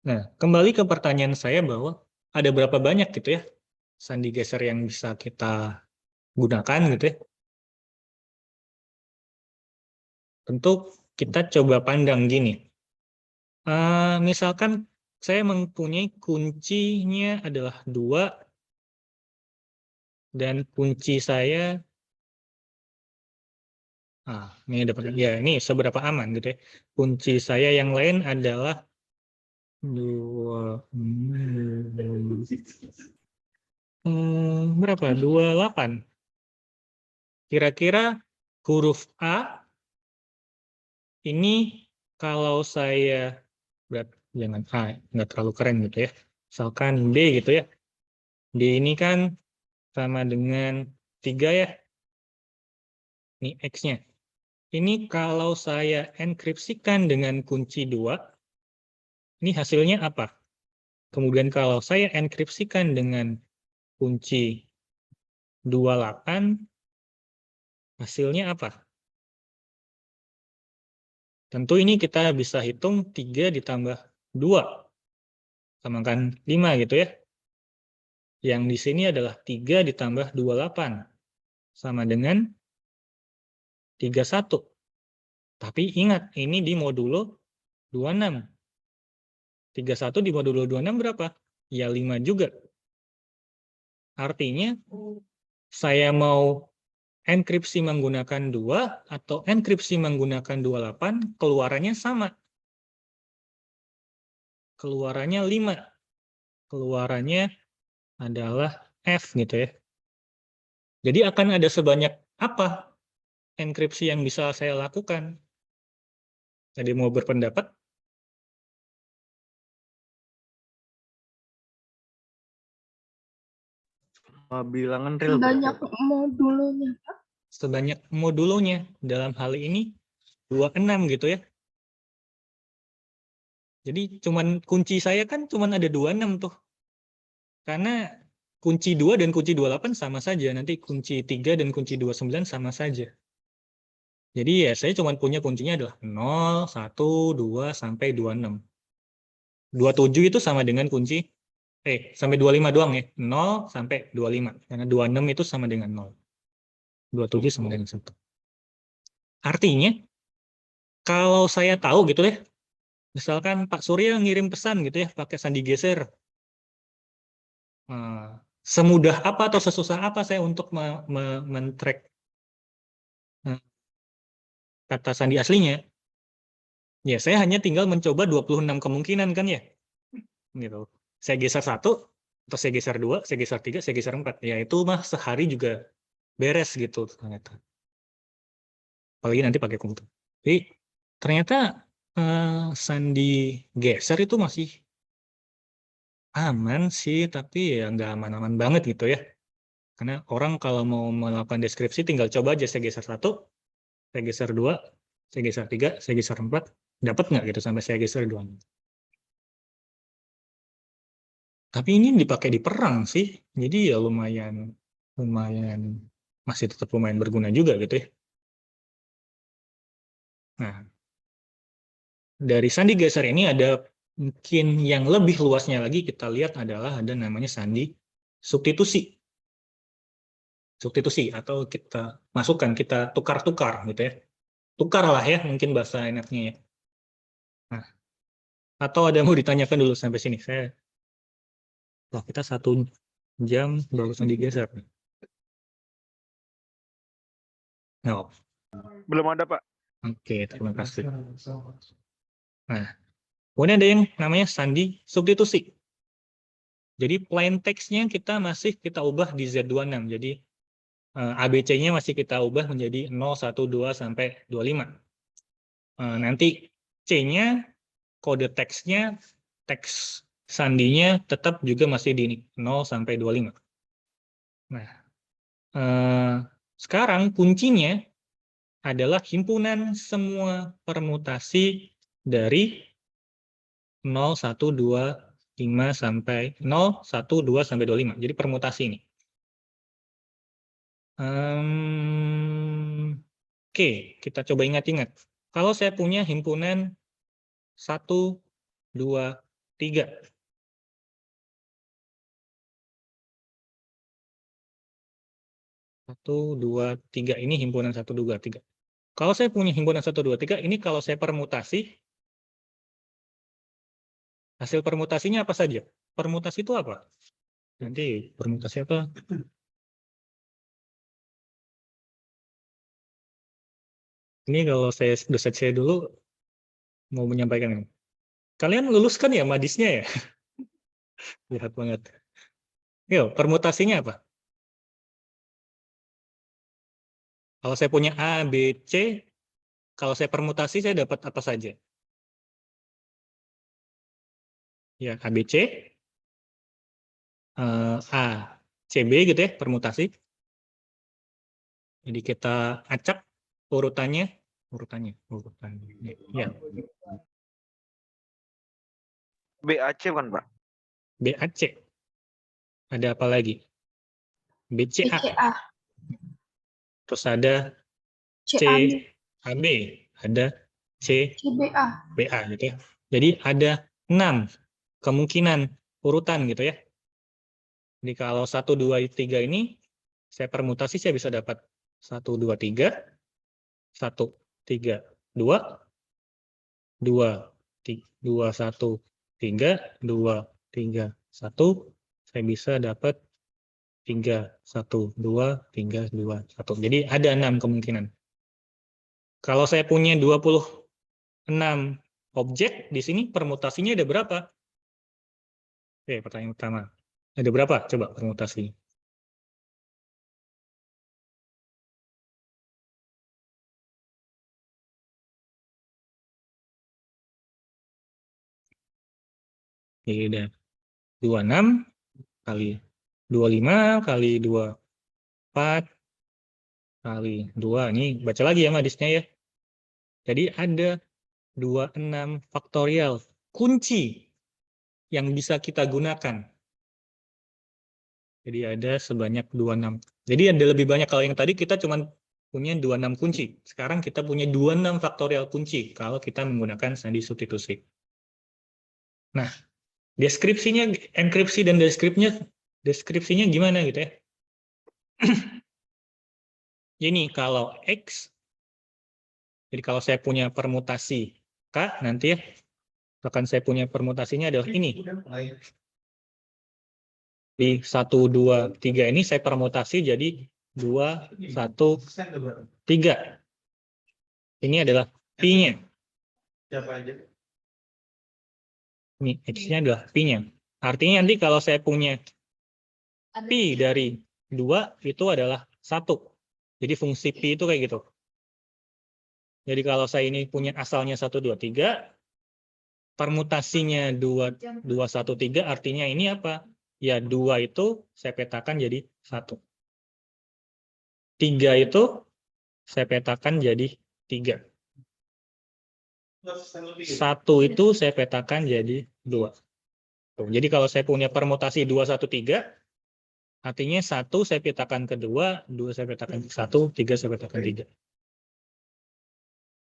Nah, kembali ke pertanyaan saya bahwa ada berapa banyak gitu ya sandi geser yang bisa kita gunakan gitu ya. Tentu kita coba pandang gini. Misalkan saya mempunyai kuncinya adalah 2 dan kunci saya ini dapat ya ini seberapa aman gitu ya. Kunci saya yang lain adalah 2 berapa? 28. Kira-kira huruf A ini kalau saya jangan A, nggak terlalu keren gitu ya. Misalkan B gitu ya. D ini kan sama dengan 3 ya. Ini X-nya. Ini kalau saya enkripsikan dengan kunci 2, ini hasilnya apa? Kemudian kalau saya enkripsikan dengan kunci 28, hasilnya apa? Tentu ini kita bisa hitung 3 ditambah 2. Sama kan 5 gitu ya. Yang di sini adalah 3 ditambah 28. Sama dengan 31. Tapi ingat, ini di modulo 26. 31 di modulo 26 berapa? Ya 5 juga. Artinya, saya mau enkripsi menggunakan 2 atau enkripsi menggunakan 28, keluarannya sama. Keluarannya 5. Keluarannya adalah F gitu ya. Jadi akan ada sebanyak apa enkripsi yang bisa saya lakukan? Jadi mau berpendapat? Bilangan real. Banyak modulonya. Sebanyak modulonya. Dalam hal ini 26 gitu ya. Jadi cuman kunci saya kan cuman ada 26 tuh. Karena kunci 2 dan kunci 28 sama saja. Nanti kunci 3 dan kunci 29 sama saja. Jadi ya saya cuma punya kuncinya adalah 0, 1, 2, sampai 26. 27 itu sama dengan kunci, sampai 25 doang ya. 0 sampai 25. Karena 26 itu sama dengan 0. 27 sama dengan 1. Artinya, kalau saya tahu gitu ya, misalkan Pak Surya ngirim pesan gitu ya, pakai sandi geser. Semudah apa atau sesusah apa saya untuk men-track kata sandi aslinya? Ya, saya hanya tinggal mencoba 26 kemungkinan kan ya. Gitu. Saya geser 1, atau saya geser 2, saya geser 3, saya geser 4. Ya, itu mah sehari juga beres gitu ternyata. Apalagi nanti pakai komputer. Jadi, ternyata sandi geser itu masih aman sih, tapi ya nggak aman-aman banget gitu ya. Karena orang kalau mau melakukan deskripsi tinggal coba aja saya geser 1, saya geser 2, saya geser 3, saya geser 4, dapat nggak gitu sampai saya geser 2. Tapi ini dipakai di perang sih, jadi ya lumayan masih tetap lumayan berguna juga gitu ya. Nah, dari sandi geser ini ada mungkin yang lebih luasnya lagi kita lihat adalah ada namanya sandi substitusi. Substitusi atau kita masukkan, kita tukar-tukar gitu ya. Tukar lah ya, mungkin bahasa enaknya ya. Nah, atau ada yang mau ditanyakan dulu sampai sini? Kita 1 jam baru sandi geser. No. Belum ada Pak. Oke, terima kasih. Nah, kemudian ada yang namanya sandi substitusi. Jadi plain text-nya kita ubah di Z26. Jadi ABC-nya masih kita ubah menjadi 0, 1, 2, sampai 25. Nanti C-nya, kode teksnya, teks sandinya tetap juga masih di 0 sampai 25. Nah, sekarang kuncinya adalah himpunan semua permutasi dari 0, 1, 2, 5 sampai 0, 1, 2 sampai 25. Jadi permutasi ini. Oke, kita coba ingat-ingat. Kalau saya punya himpunan 1, 2, 3. Satu, dua, tiga. Ini himpunan 1, 2, 3. Kalau saya punya himpunan 1, 2, 3, ini kalau saya permutasi, hasil permutasinya apa saja? Permutasi itu apa? Nanti permutasi apa? Ini kalau saya dosen saya dulu mau menyampaikan ini. Kalian lulus kan ya madisnya ya? Lihat banget. Yo, permutasinya apa? Kalau saya punya A, B, C, kalau saya permutasi saya dapat apa saja? Ya, A, B, C, A, C, B gitu ya, permutasi. Jadi kita acak urutannya. Ya, BAC kan, Pak? BAC. Ada apa lagi? BCA. BCA. Terus ada CAB. CAB. Ada CBA. CBA gitu ya. Jadi ada 6 kemungkinan urutan gitu ya. Jadi kalau 1, 2, 3 ini saya permutasi saya bisa dapat 1, 2, 3, 1, 3, 2, 2, 1, 3, 2, 3, 1. Saya bisa dapat 3, 1, 2, 3, 2, 1. Jadi ada 6 kemungkinan. Kalau saya punya 26 objek, di sini permutasinya ada berapa? Oke, pertanyaan pertama. Ada berapa? Coba permutasinya. Jadi ada 26 kali 25 kali 24 kali 2. Ini baca lagi ya madisnya ya. Jadi ada 26 faktorial kunci yang bisa kita gunakan. Jadi ada sebanyak 26. Jadi ada lebih banyak. Kalau yang tadi kita cuma punya 26 kunci. Sekarang kita punya 26 faktorial kunci kalau kita menggunakan sandi substitusi. Nah, deskripsinya, enkripsi dan deskripsinya gimana gitu ya. Ini kalau X, jadi kalau saya punya permutasi K, nanti ya, akan saya punya permutasinya adalah ini. Di 1, 2, 3 ini saya permutasi jadi 2, 1, 3. Ini adalah Pi-nya. Ini X-nya adalah Pi-nya. Artinya nanti kalau saya punya Pi dari 2, itu adalah 1. Jadi fungsi Pi itu kayak gitu. Jadi kalau saya ini punya asalnya 1, 2, 3, permutasinya 2, 1, 3, artinya ini apa? Ya 2 itu saya petakan jadi 1. 3 itu saya petakan jadi 3. 1 itu saya petakan jadi 2. Jadi kalau saya punya permutasi 2, 1, 3, artinya 1 saya petakan ke 2, 2 saya petakan ke 1, 3 saya petakan 3.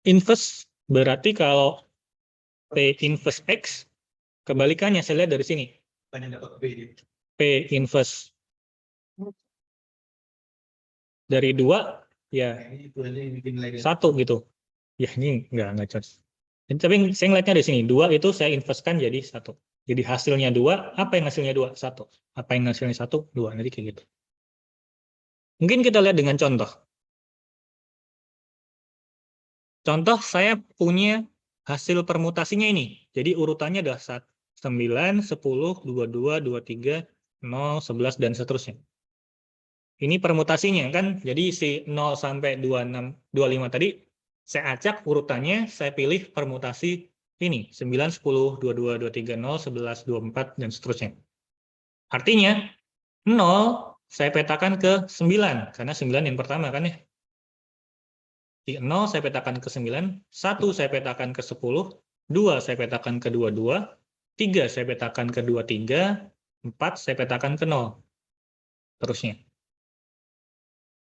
Inverse berarti kalau P inverse X, kebalikannya saya lihat dari sini. P inverse dari 2, ya 1 gitu. Ya ini enggak cocok. Tapi saya ngeliatnya di sini, 2 itu saya inversekan jadi 1. Jadi hasilnya 2, apa yang hasilnya 2? 1. Apa yang hasilnya 1? 2. Jadi kayak gitu. Mungkin kita lihat dengan contoh. Contoh saya punya hasil permutasinya ini. Jadi urutannya adalah 9, 10, 22, 23, 0, 11, dan seterusnya. Ini permutasinya kan. Jadi si 0 sampai 26, 25 tadi, saya acak urutannya, saya pilih permutasi ini. 9, 10, 22, 23, 0, 11, 24, dan seterusnya. Artinya, 0 saya petakan ke 9. Karena 9 yang pertama kan ya. Di 0 saya petakan ke 9, 1 saya petakan ke 10, 2 saya petakan ke 22, 3 saya petakan ke 23, 4 saya petakan ke 0. Terusnya.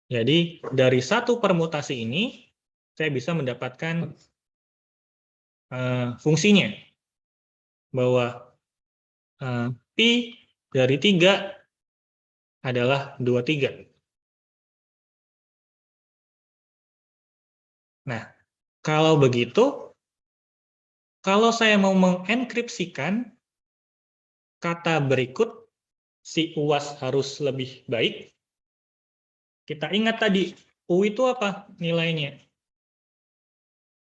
Jadi dari satu permutasi ini, saya bisa mendapatkan fungsinya. Bahwa pi dari 3 adalah 23. Nah, kalau begitu, kalau saya mau mengenkripsikan kata berikut, si UAS harus lebih baik. Kita ingat tadi, U itu apa nilainya?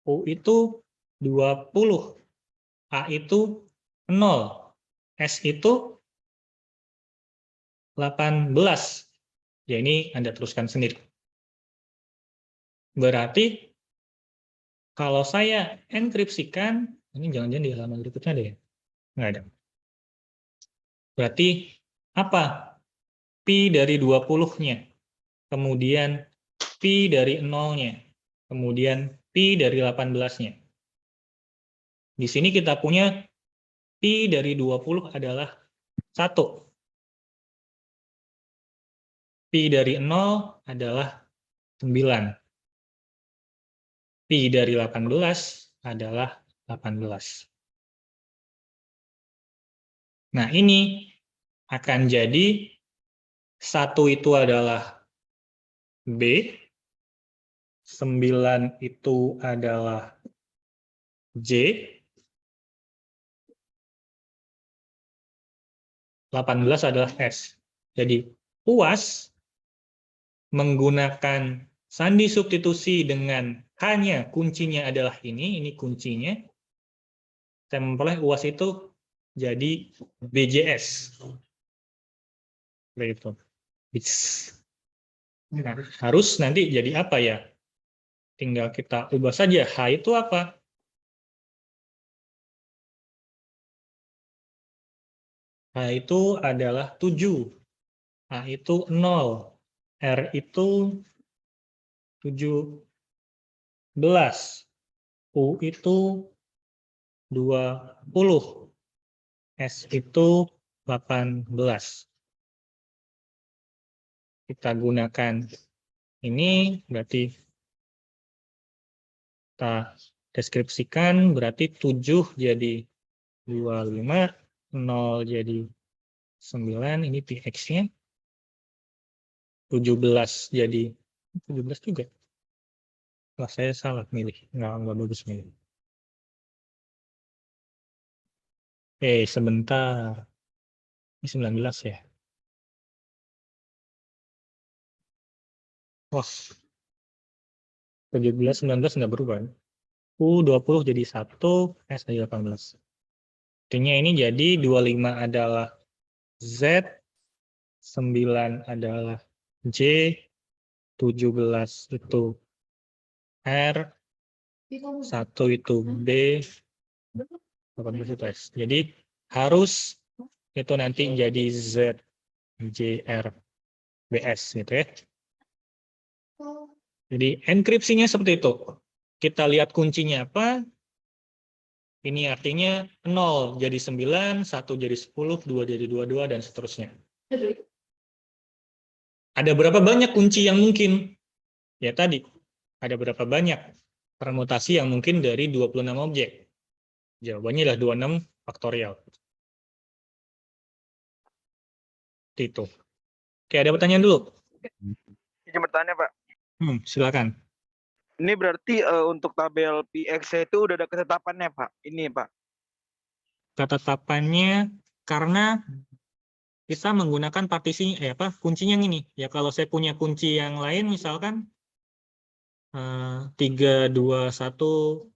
U itu 20, A itu 0, S itu 18. Ya, ini Anda teruskan sendiri. Berarti, kalau saya enkripsikan, ini jangan-jangan di halaman berikutnya ada ya? Nggak ada. Berarti, apa? Pi dari 20-nya. Kemudian pi dari 0-nya. Kemudian pi dari 18-nya. Di sini kita punya pi dari 20 adalah 1. Pi dari 0 adalah 9. Pi dari 18 adalah 18. Nah, ini akan jadi 1 itu adalah B, 9 itu adalah J, 18 adalah S. Jadi, UAS menggunakan sandi substitusi dengan hanya kuncinya adalah ini kuncinya. Saya memperoleh UAS itu jadi BJS. Begitu. Nah, harus nanti jadi apa ya? Tinggal kita ubah saja. H itu apa? H itu adalah 7. A itu 0. R itu 17. U itu 20. S itu 18. Kita gunakan ini, berarti kita deskripsikan, berarti 7 jadi 25, 0 jadi 9, ini PX-nya. 17 jadi 17 juga. Wah, saya salah milih. Nggak bagus milih. Sebentar. Ini 19 ya. Wah. 17, 19 nggak berubah. U20 jadi 1, S jadi 18. Artinya ini jadi 25 adalah Z, 9 adalah J, 17 itu R, 1 itu B, 18 itu S. Jadi harus itu nanti jadi Z, J, R, BS gitu ya. Jadi enkripsinya seperti itu. Kita lihat kuncinya apa. Ini artinya 0 jadi 9, 1 jadi 10, 2 jadi 22, dan seterusnya. Ada berapa banyak kunci yang mungkin? Ya tadi, ada berapa banyak permutasi yang mungkin dari 26 objek? Jawabannya adalah 26 faktorial. Itu. Oke, ada pertanyaan dulu? Izin bertanya, Pak. Silakan. Ini berarti untuk tabel PX itu udah ada ketetapannya, Pak? Ini, Pak. Ketetapannya karena kita menggunakan partisi kuncinya yang ini. Ya kalau saya punya kunci yang lain misalkan 3, 2, 1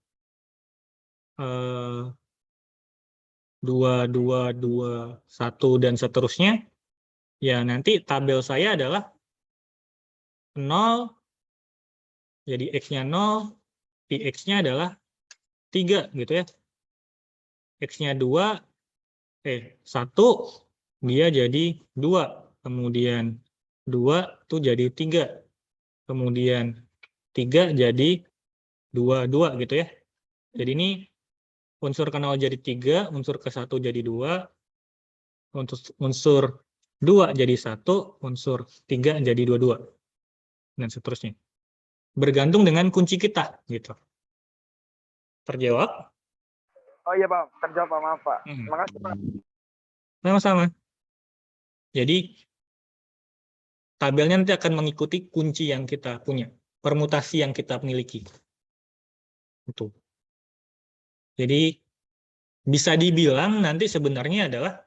2, 2, 2, 1 dan seterusnya, ya nanti tabel saya adalah 0, jadi X-nya 0, PX-nya adalah 3 gitu ya. X-nya 1, dia jadi 2, kemudian 2 itu jadi 3, kemudian 3 jadi 2, 2 gitu ya. Jadi ini unsur ke 0 jadi 3, unsur ke 1 jadi 2, unsur 2 jadi 1, unsur 3 jadi 22, dan seterusnya. Bergantung dengan kunci kita, gitu. Terjawab? Oh iya Pak, terjawab Pak, maaf Pak. Hmm. Makasih Pak. Sama-sama. Jadi, tabelnya nanti akan mengikuti kunci yang kita punya, permutasi yang kita miliki. Itu. Jadi, bisa dibilang nanti sebenarnya adalah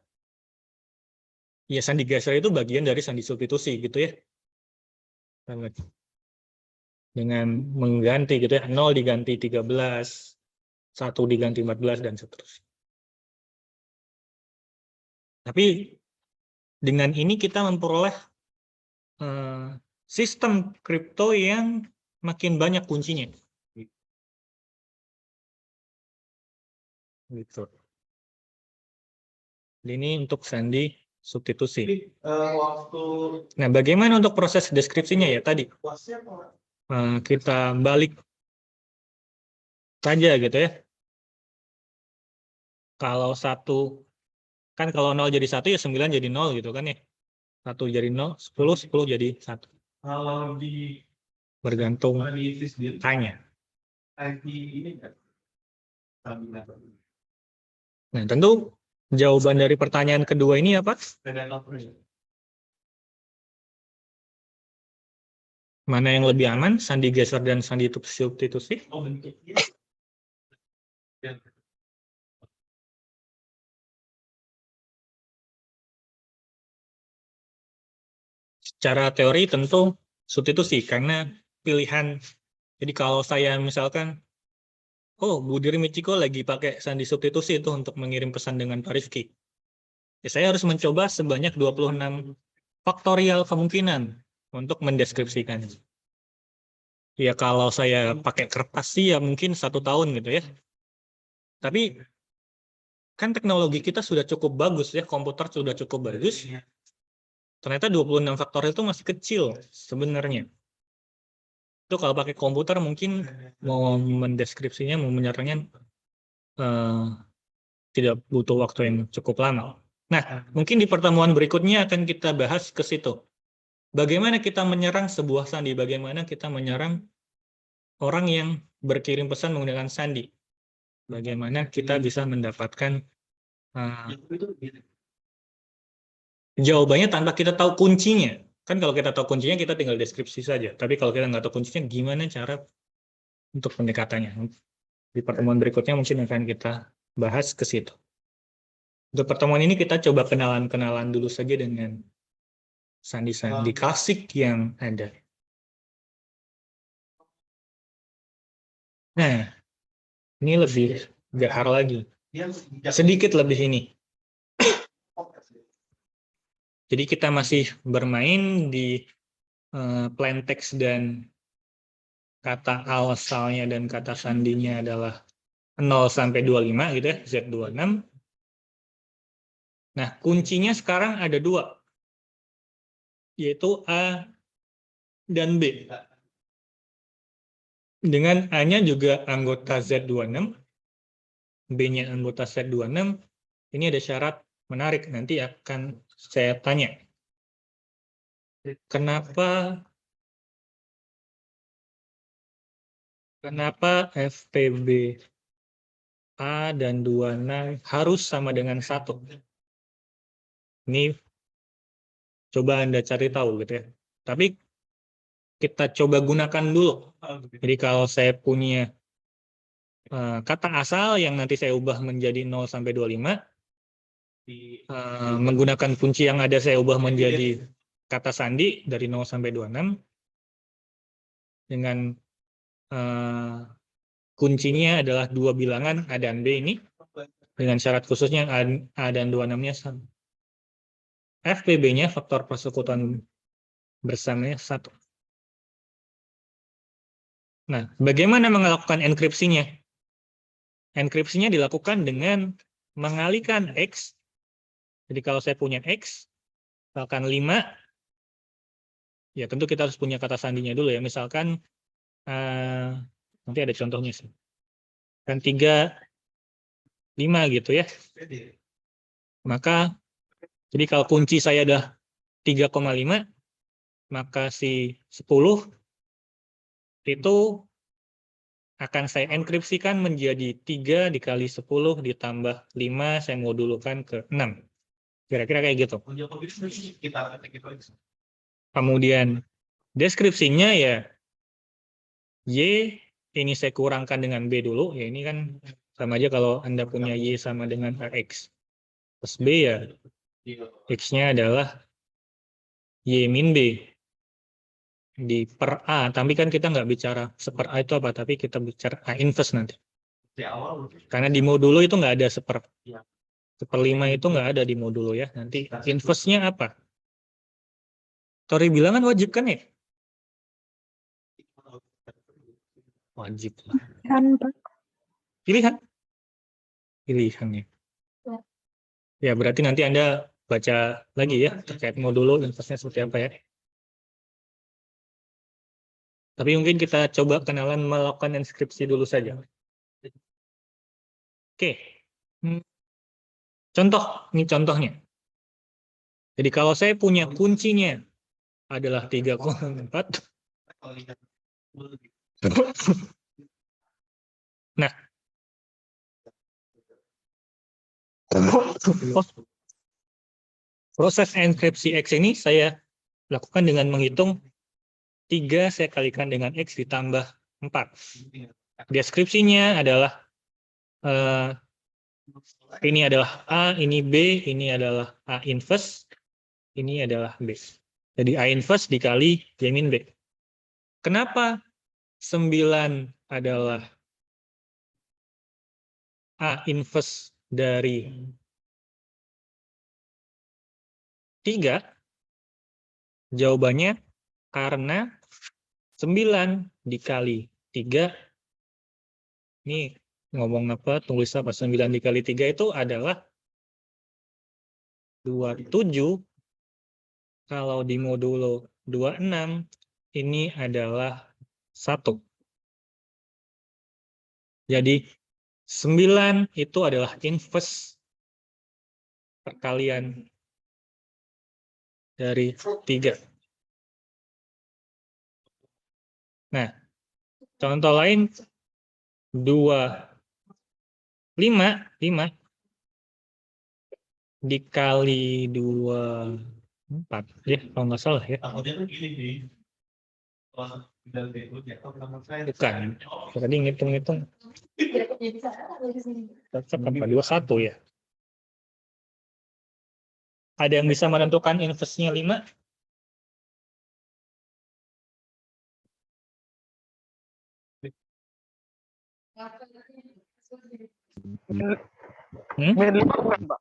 ya sandi geser itu bagian dari sandi substitusi gitu ya. Dengan mengganti gitu ya, 0 diganti 13, 1 diganti 14 dan seterusnya. Tapi dengan ini kita memperoleh sistem kripto yang makin banyak kuncinya. Gitu. Ini untuk sandi substitusi. Nah, bagaimana untuk proses deskripsinya ya tadi? Kita balik saja gitu ya. Kalau 1, kan kalau 0 jadi 1 ya 9 jadi 0 gitu kan ya. 1 jadi 0, 10 jadi 1. Bergantung tanya. Nah, tentu jawaban dari pertanyaan kedua ini apa? Mana yang lebih aman, sandi geser dan sandi substitusi? Secara teori tentu substitusi, karena pilihan. Jadi kalau saya misalkan, oh Bu Diri Michiko lagi pakai sandi substitusi itu untuk mengirim pesan dengan Pak Rifki. Ya, saya harus mencoba sebanyak 26 faktorial kemungkinan untuk mendeskripsikan. Ya kalau saya pakai kertas sih ya mungkin 1 tahun gitu ya. Tapi kan teknologi kita sudah cukup bagus ya, komputer sudah cukup bagus. Ternyata 26 faktorial itu masih kecil sebenarnya. Itu kalau pakai komputer mungkin mau mendeskripsinya, mau menyerangnya tidak butuh waktu yang cukup lama. Nah, mungkin di pertemuan berikutnya akan kita bahas ke situ. Bagaimana kita menyerang sebuah sandi, bagaimana kita menyerang orang yang berkirim pesan menggunakan sandi. Bagaimana kita bisa mendapatkan jawabannya tanpa kita tahu kuncinya. Kan kalau kita tahu kuncinya, kita tinggal deskripsi saja. Tapi kalau kita nggak tahu kuncinya, gimana cara untuk pendekatannya? Di pertemuan berikutnya mungkin akan kita bahas ke situ. Untuk pertemuan ini kita coba kenalan-kenalan dulu saja dengan sandi-sandi klasik yang ada. Nah, ini lebih gahar lagi. Sedikit lebih ini. Jadi kita masih bermain di plain text dan kata asalnya dan kata sandinya adalah 0 sampai 25 gitu ya, Z26. Nah, kuncinya sekarang ada 2, yaitu A dan B. Dengan A-nya juga anggota Z26, B-nya anggota Z26, ini ada syarat menarik, nanti akan saya tanya. Kenapa FPB A dan 26 harus sama dengan 1? Ini coba Anda cari tahu gitu ya. Tapi kita coba gunakan dulu. Jadi kalau saya punya kata asal yang nanti saya ubah menjadi 0 sampai 25, menggunakan kunci yang ada saya ubah menjadi kata sandi dari 0 sampai 26, dengan kuncinya adalah 2 bilangan A dan B ini, dengan syarat khususnya A dan 26-nya sama. FPB-nya, faktor persekutuan bersamanya 1. Nah, bagaimana melakukan enkripsinya? Enkripsinya dilakukan dengan mengalihkan X. Jadi kalau saya punya X, misalkan 5, ya tentu kita harus punya kata sandinya dulu ya. Misalkan, nanti ada contohnya sih. Kan 3 gitu ya. Maka, jadi kalau kunci saya ada 3,5, maka si 10 itu akan saya enkripsikan menjadi 3 dikali 10 ditambah 5, saya modulkan ke 6. Kira-kira kayak gitu. Kemudian deskripsinya ya, Y ini saya kurangkan dengan B dulu. Ya ini kan sama aja kalau Anda punya Y sama dengan AX. Plus B ya, X-nya adalah Y min B. Di per A, tapi kan kita nggak bicara seper A itu apa, tapi kita bicara A inverse nanti. Karena di modulo itu nggak ada seperlima itu nggak ada di modulo ya. Nanti inverse-nya apa? Tori bilang kan wajib kan ya? Wajib lah. Kan, Pak. Pilihan. Pilihannya. Ya, berarti nanti Anda baca lagi ya, terkait modulo inverse-nya seperti apa ya. Tapi mungkin kita coba kenalan melakukan inskripsi dulu saja. Oke. Contoh, ini contohnya. Jadi kalau saya punya kuncinya adalah 3,4. Nah, proses enkripsi X ini saya lakukan dengan menghitung 3 saya kalikan dengan X ditambah 4. Deskripsinya adalah ini adalah A, ini B, ini adalah A inverse, ini adalah B. Jadi A inverse dikali Y min B. Kenapa 9 adalah A inverse dari 3? Jawabannya karena 9 dikali 3, ini ngomong apa, tulis apa, 9 dikali 3 itu adalah 27. Kalau di modulo 26, ini adalah 1. Jadi 9 itu adalah inverse perkalian dari 3. Nah, contoh lain 5 dikali 24 ya, kalau nggak salah ya. Bukan, tadi ngitung-ngitung. Tetap apa? 21 ya. Ada yang bisa menentukan inverse-nya 5? Min 5 bukan, Pak?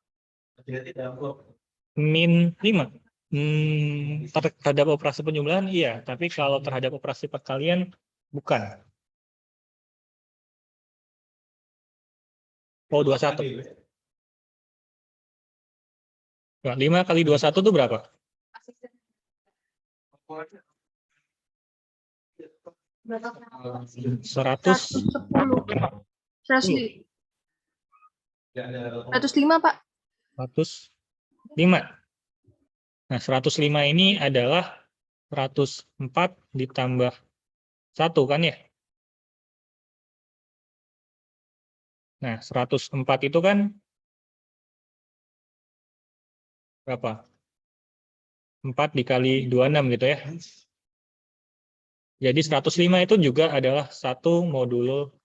Min 5. Terhadap operasi penjumlahan iya, tapi kalau terhadap operasi perkalian bukan. Oh, 21. Nah, 5 kali 21 itu berapa? 100. 105, Pak. 105. Nah, 105 ini adalah 104 ditambah 1 kan ya? Nah, 104 itu kan berapa? 4 dikali 26 gitu ya. Jadi 105 itu juga adalah 1 modulo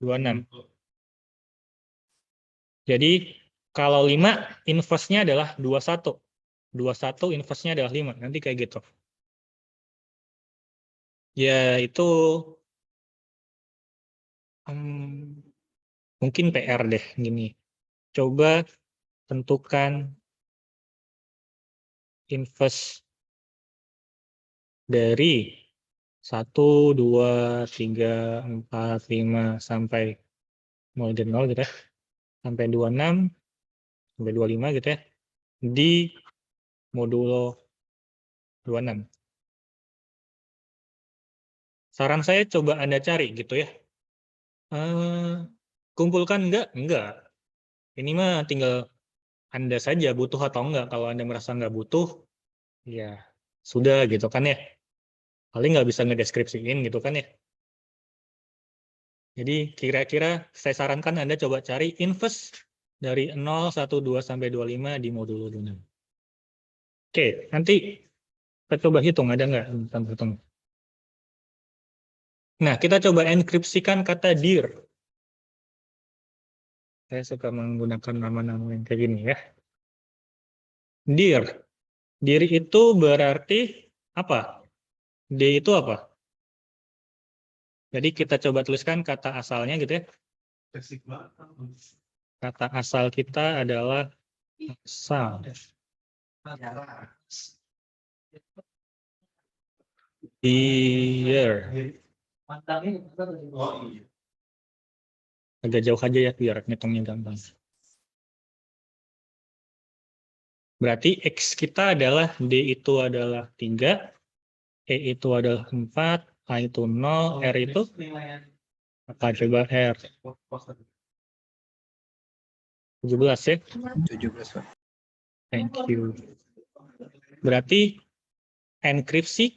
26. Jadi kalau 5 inverse-nya adalah 21. 21 inverse-nya adalah 5. Nanti kayak gitu. Ya itu mungkin PR deh gini. Coba tentukan inverse dari 1, 2, 3, 4, 5 sampai 0 dan 0 gitu ya. Sampai 26 sampai 25 gitu ya. Di modulo 26. Saran saya coba Anda cari gitu ya. Kumpulkan enggak? Enggak. Ini mah tinggal Anda saja butuh atau enggak. Kalau Anda merasa nggak butuh, ya sudah gitu kan ya. Paling nggak bisa ngedeskripsiin gitu kan ya. Jadi kira-kira saya sarankan Anda coba cari inverse dari 0, 1, 2, sampai 25 di modulo 26. Oke, nanti kita coba hitung, ada nggak? Hitung. Nah, kita coba enkripsikan kata dir. Saya suka menggunakan nama-nama yang kayak gini ya. Dir. Dir itu berarti apa? D itu apa? Jadi kita coba tuliskan kata asalnya gitu ya. Kata asal kita adalah asal. Dir. Agak jauh aja ya biar ngitungnya gampang. Berarti X kita adalah D itu adalah 3, E itu adalah 4, A itu 0, R itu apa coba R? 17 ya? 17, Pak. Thank you. Berarti enkripsi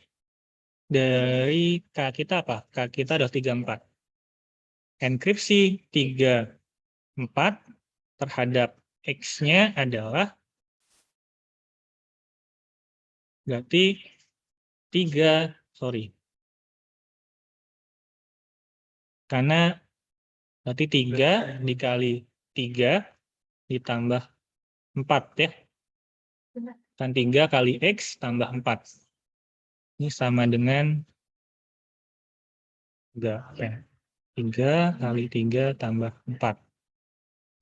dari K kita apa? K kita adalah 34. Enkripsi 34 terhadap X-nya adalah berarti 3, sorry. Karena berarti 3 dikali 3 ditambah 4 ya. Kan 3 kali X tambah 4. Ini sama dengan 3 kali 3 tambah 4.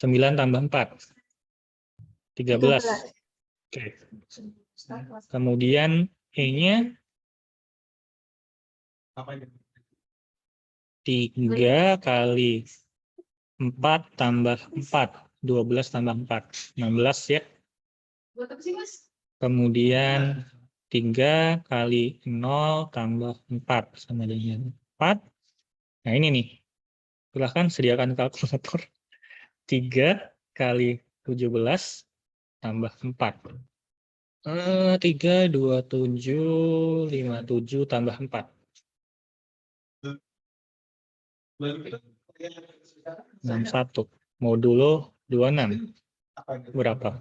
9 tambah 4. 13. Oke. Kemudian E-nya 3 kali 4 tambah 4. 12 tambah 4. 16 ya. Kemudian 3 kali 0 tambah 4 sama dengan 4. Nah ini nih. Silahkan sediakan kalkulator. 3 kali 17 tambah 4. 3, 27, 57 tambah 4. 61. Modulo 26. Berapa?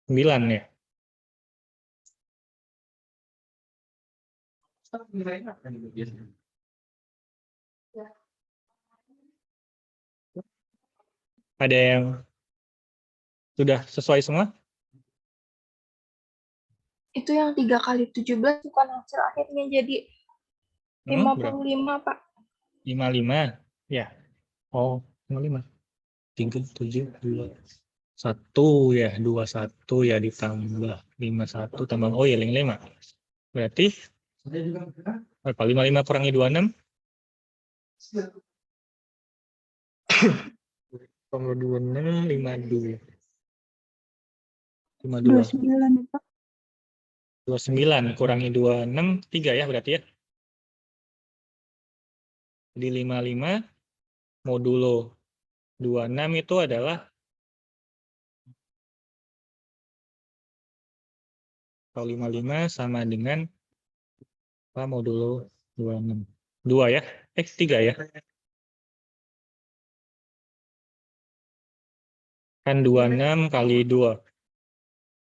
9 ya? Ada yang sudah sesuai semua? Itu yang 3 kali 17 bukan hasil akhirnya jadi 55, Pak. 55. Ya. Oh, 55. 3, 7, 2, 1 ya. 21 ya ditambah 51 tambah. Oh ya, 5. Berarti apa? 55 kurangi 26? Kalau 26, 52. 52. 29 Pak. 29 kurangi 26, 3 ya berarti ya. Di 55 modulo 26 itu adalah kalau 55 sama dengan apa modulo 26. 2 ya. 3 ya. Kan 26 kali 2.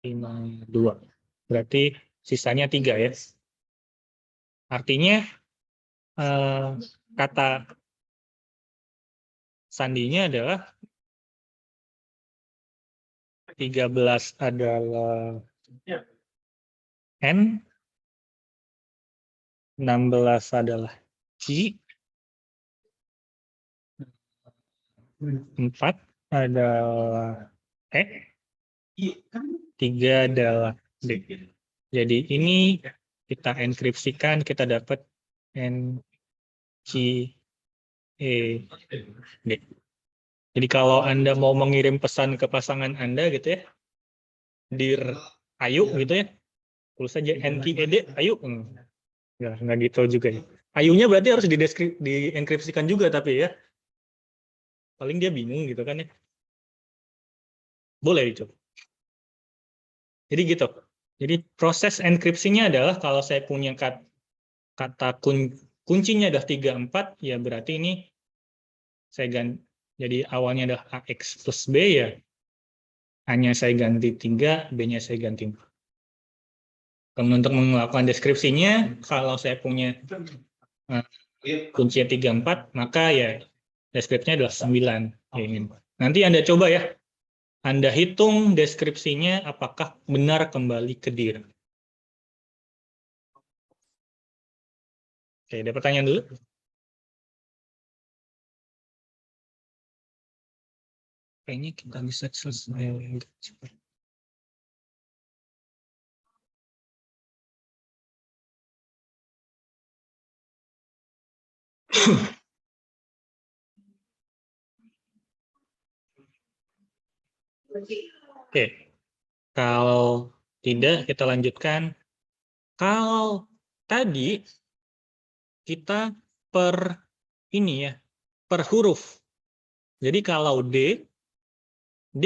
52. Berarti sisanya 3 ya. Artinya kata sandinya adalah 13 adalah N, 16 adalah Q, 4 adalah E, 3 adalah D. Jadi ini kita enkripsikan, kita dapat N, Q, E, D. Jadi kalau Anda mau mengirim pesan ke pasangan Anda gitu ya, Dir Ayu gitu ya, tulis saja NQED Ayu. Nggak gitu juga ya. Ayunya berarti harus dienkripsikan juga tapi ya. Paling dia bingung gitu kan ya. Boleh dicoba. Jadi gitu. Jadi proses enkripsinya adalah kalau saya punya kata kuncinya adalah 34, ya berarti ini saya ganti. Jadi awalnya adalah AX plus B ya. A-nya saya ganti 3, B-nya saya ganti 4. Kemudian untuk melakukan deskripsinya, kalau saya punya kuncinya 34, maka ya deskripsinya adalah 9. Nanti Anda coba ya. Anda hitung deskripsinya apakah benar kembali ke dir. Oke, ada pertanyaan dulu? Kayaknya kita bisa selesai cepat. Oke, kalau tidak kita lanjutkan. Kalau tadi kita per ini ya, per huruf. Jadi kalau D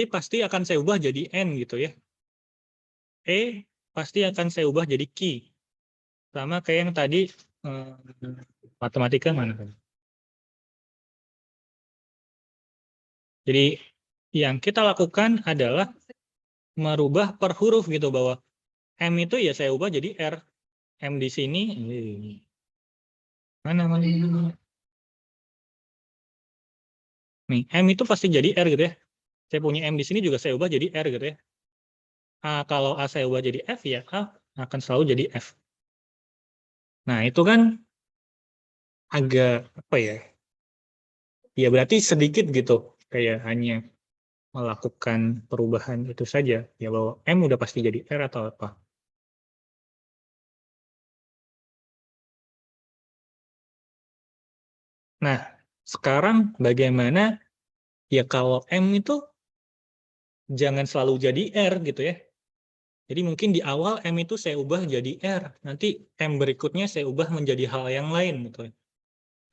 pasti akan saya ubah jadi N gitu ya. E pasti akan saya ubah jadi Q. Sama kayak yang tadi matematika mana? Jadi yang kita lakukan adalah merubah per huruf gitu, bahwa M itu ya saya ubah jadi R. M di sini mana? Nih, M itu pasti jadi R gitu ya. Saya punya M di sini juga saya ubah jadi R gitu ya. A, kalau A saya ubah jadi F, ya A akan selalu jadi F. Nah, itu kan agak apa ya? Ya berarti sedikit gitu, kayak hanya melakukan perubahan itu saja. Ya bahwa M udah pasti jadi R atau apa. Nah, sekarang bagaimana ya kalau M itu jangan selalu jadi R gitu ya. Jadi mungkin di awal M itu saya ubah jadi R, nanti M berikutnya saya ubah menjadi hal yang lain gitu ya.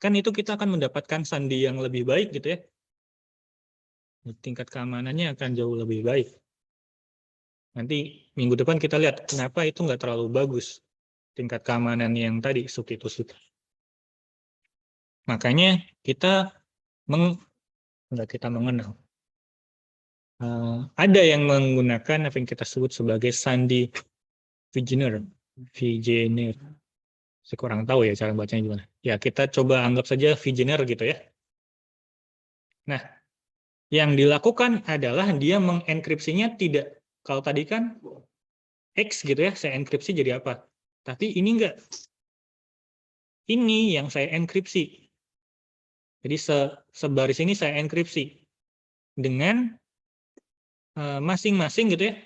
Kan itu kita akan mendapatkan sandi yang lebih baik gitu ya. Tingkat keamanannya akan jauh lebih baik. Nanti minggu depan kita lihat kenapa itu nggak terlalu bagus tingkat keamanan yang tadi substitusi. Makanya kita mengenal. Ada yang menggunakan apa yang kita sebut sebagai sandi Wegener. Saya kurang tahu ya cara bacanya gimana. Ya kita coba anggap saja Wegener gitu ya. Nah, yang dilakukan adalah dia mengenkripsinya tidak. Kalau tadi kan X gitu ya, saya enkripsi jadi apa? Tapi ini enggak. Ini yang saya enkripsi. Jadi sebaris ini saya enkripsi dengan masing-masing gitu ya.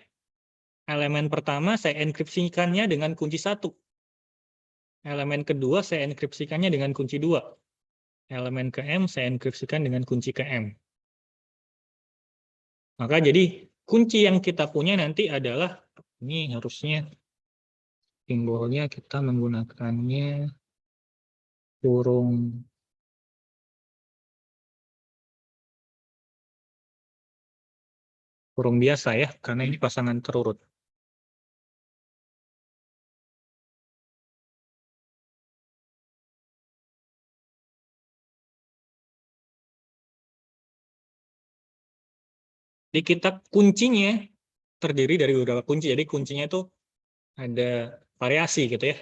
Elemen pertama saya enkripsikannya dengan kunci 1. Elemen kedua saya enkripsikannya dengan kunci 2. Elemen ke M saya enkripsikan dengan kunci ke M. Maka jadi kunci yang kita punya nanti adalah, ini harusnya simbolnya kita menggunakannya kurung biasa ya, karena ini pasangan terurut. Jadi kita kuncinya terdiri dari beberapa kunci, jadi kuncinya itu ada variasi gitu ya.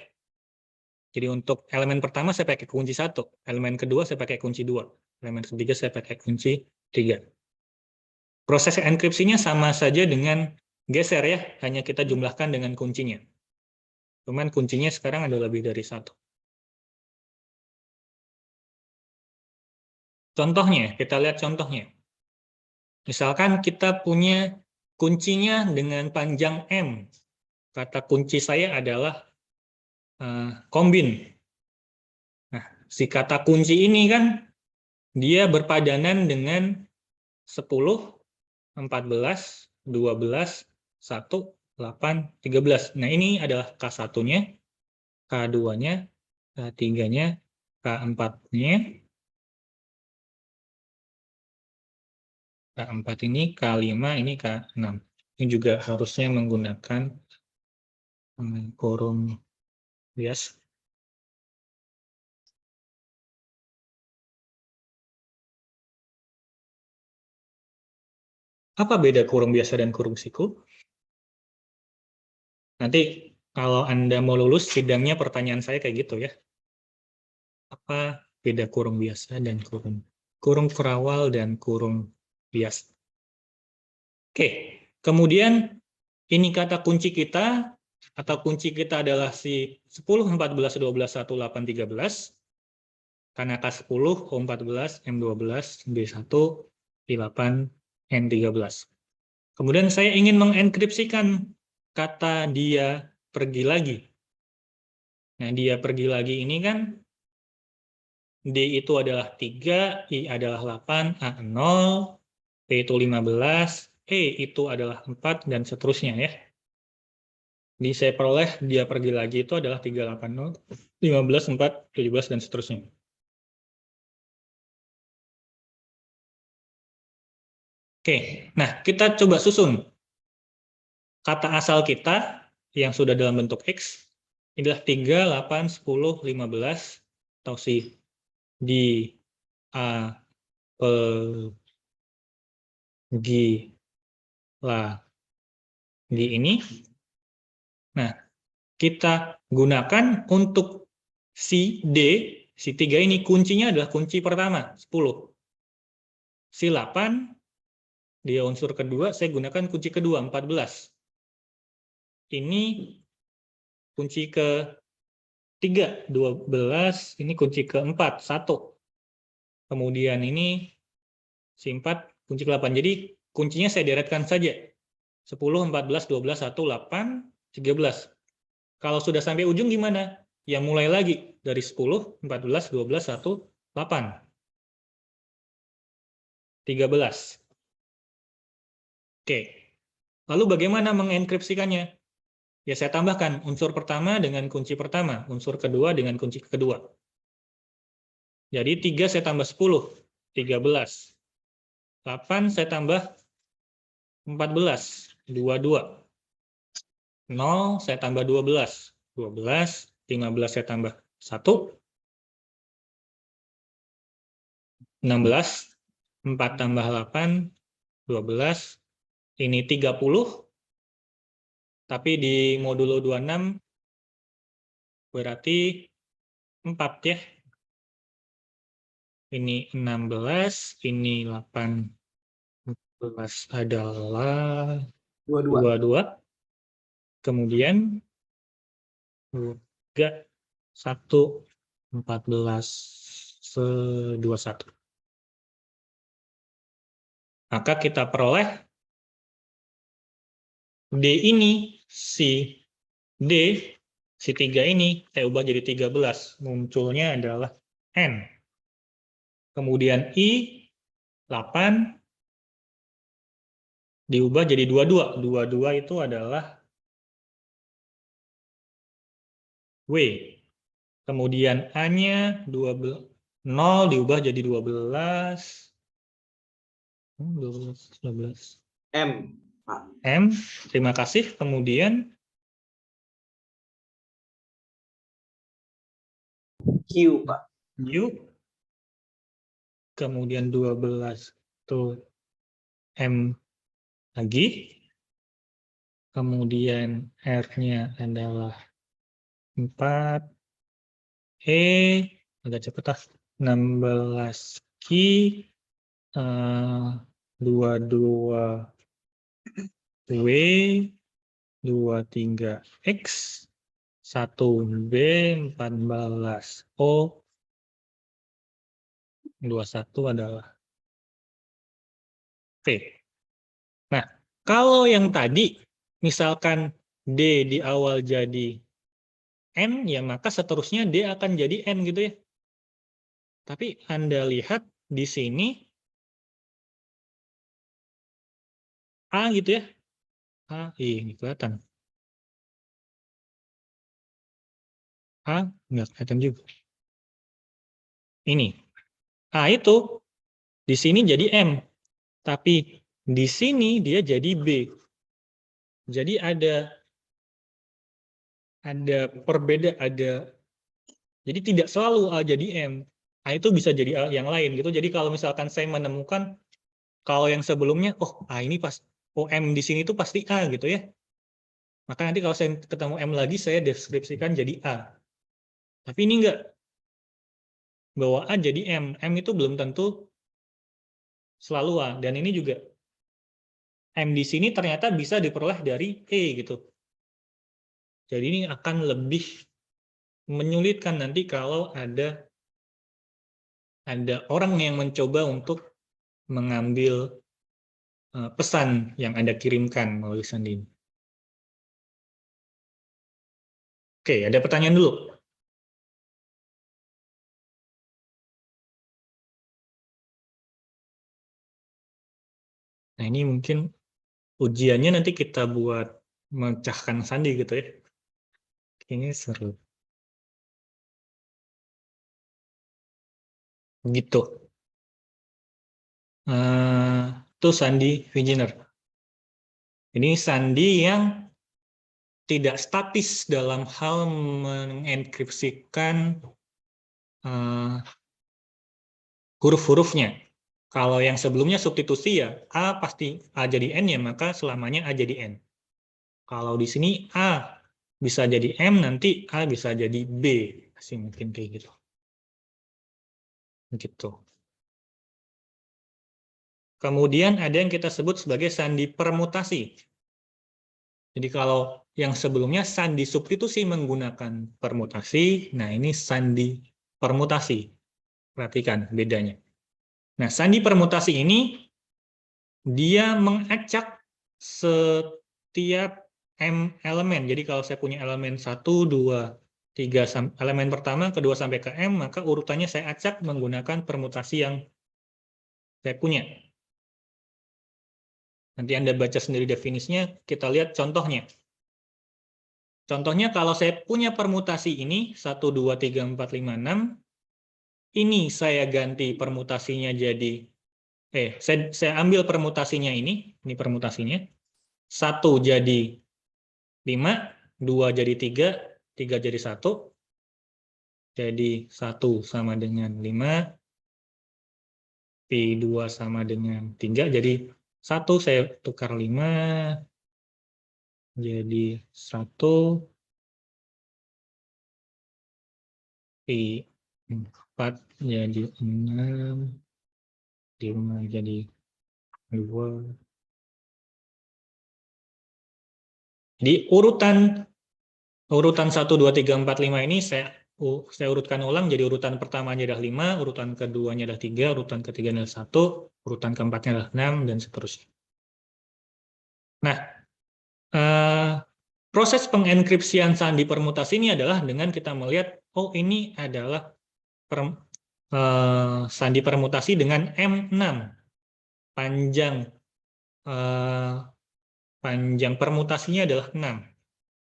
Jadi untuk elemen pertama saya pakai kunci 1, elemen kedua saya pakai kunci 2, elemen ketiga saya pakai kunci 3. Proses enkripsinya sama saja dengan geser ya, hanya kita jumlahkan dengan kuncinya. Cuman kuncinya sekarang ada lebih dari 1. Contohnya, kita lihat contohnya. Misalkan kita punya kuncinya dengan panjang M. Kata kunci saya adalah kombin. Nah, si kata kunci ini kan dia berpadanan dengan 10, 14, 12, 1, 8, 13. Nah, ini adalah K1-nya, K2-nya, K3-nya, K4-nya. K4 ini, K5 ini K6. Ini juga harusnya menggunakan kurung bias. Apa beda kurung biasa dan kurung siku? Nanti kalau Anda mau lulus, sidangnya pertanyaan saya kayak gitu ya. Apa beda kurung biasa dan kurung kerawal dan kurung biasa? Oke, kemudian ini kata kunci kita, atau kunci kita adalah si 10, 14, 12, 1, 8, 13. Karena K10, O14, M12, B1, I8, N13. Kemudian saya ingin mengenkripsikan kata dia pergi lagi. Nah, dia pergi lagi ini kan D itu adalah 3, I adalah 8, A 0, P itu 15, E itu adalah 4, dan seterusnya ya. Jadi saya peroleh dia pergi lagi itu adalah 380, 15, 4, 17, dan seterusnya. Oke, nah kita coba susun. Kata asal kita yang sudah dalam bentuk X adalah 3, 8, 10, 15, atau si di A pergi lagi ini. Nah, kita gunakan untuk si D, si 3 ini kuncinya adalah kunci pertama, 10. Si 8, dia unsur kedua, saya gunakan kunci kedua, 14. Ini kunci ke-3, 12. Ini kunci ke-4, 1. Kemudian ini si 4, kunci ke-8. Jadi kuncinya saya deretkan saja. 10, 14, 12, 1, 8, 13. Kalau sudah sampai ujung gimana? Ya mulai lagi dari 10, 14, 12, 1, 8. 13. Oke. Lalu bagaimana mengenkripsikannya? Ya saya tambahkan unsur pertama dengan kunci pertama, unsur kedua dengan kunci kedua. Jadi 3 saya tambah 10, 13. 8 saya tambah 14, 22. 0 saya tambah 12, 12. 15 saya tambah 1, 16. 4 tambah 8, 12. Ini 30. Tapi di modulo 26 berarti 4 ya. Ini 16, ini 18 adalah 22. Kemudian 3, 1, 14, 21. Maka kita peroleh D ini, si D, si 3 ini, saya ubah jadi 13. Munculnya adalah N. Kemudian I, 8, diubah jadi 22. 22 itu adalah W. Kemudian A-nya 12, 0 diubah jadi 12. 12, 12. M, Pak. M, terima kasih. Kemudian Q, Pak. U. Kemudian 12 itu M lagi. Kemudian R-nya adalah 4. E, agak cepat ah. 16 Q. 22 W. 23 X. 1 B. 14 O. 21 adalah P. Nah, kalau yang tadi, misalkan D di awal jadi N, ya maka seterusnya D akan jadi N gitu ya. Tapi Anda lihat di sini A gitu ya. A, ini kelihatan. A, nggak kelihatan juga. Ini. A itu di sini jadi M, tapi di sini dia jadi B. Jadi ada jadi tidak selalu A jadi M. A itu bisa jadi A yang lain gitu. Jadi kalau misalkan saya menemukan kalau yang sebelumnya, oh A ini pas M di sini itu pasti A gitu ya. Maka nanti kalau saya ketemu M lagi, saya deskripsikan jadi A. Tapi ini enggak. Bahwa A jadi M. M itu belum tentu selalu A. Dan ini juga M di sini ternyata bisa diperoleh dari E gitu. Jadi ini akan lebih menyulitkan nanti kalau ada orang yang mencoba untuk mengambil pesan yang Anda kirimkan melalui sandi. Oke, ada pertanyaan dulu. Nah, ini mungkin ujiannya nanti kita buat memecahkan sandi gitu ya. Ini seru. Gitu. Itu sandi Wigner. Ini sandi yang tidak statis dalam hal mengenkripsikan huruf-hurufnya. Kalau yang sebelumnya substitusi ya, A pasti A jadi N ya, maka selamanya A jadi N. Kalau di sini A bisa jadi M, nanti A bisa jadi B. Masih mungkin kayak gitu. Gitu. Kemudian ada yang kita sebut sebagai sandi permutasi. Jadi kalau yang sebelumnya sandi substitusi menggunakan permutasi, nah ini sandi permutasi. Perhatikan bedanya. Nah, sandi permutasi ini dia mengacak setiap M elemen. Jadi kalau saya punya elemen 1, 2, 3, elemen pertama, kedua sampai ke M, maka urutannya saya acak menggunakan permutasi yang saya punya. Nanti Anda baca sendiri definisinya, kita lihat contohnya. Contohnya kalau saya punya permutasi ini, 1, 2, 3, 4, 5, 6, ini saya ganti permutasinya jadi, saya ambil permutasinya ini permutasinya, 1 jadi 5, 2 jadi 3, 3 jadi 1, jadi 1 sama dengan 5, P2 sama dengan 3, jadi 1 saya tukar 5, jadi 1, P4 jadi 6, 5 jadi 2. Di urutan 1, 2, 3, 4, 5 ini saya urutkan ulang, jadi urutan pertamanya adalah 5, urutan keduanya adalah 3, urutan ketiga adalah 1, urutan keempatnya adalah 6, dan seterusnya. Nah, proses pengenkripsian sandi permutasi ini adalah dengan kita melihat, oh ini adalah sandi permutasi dengan M6, panjang permutasinya adalah 6.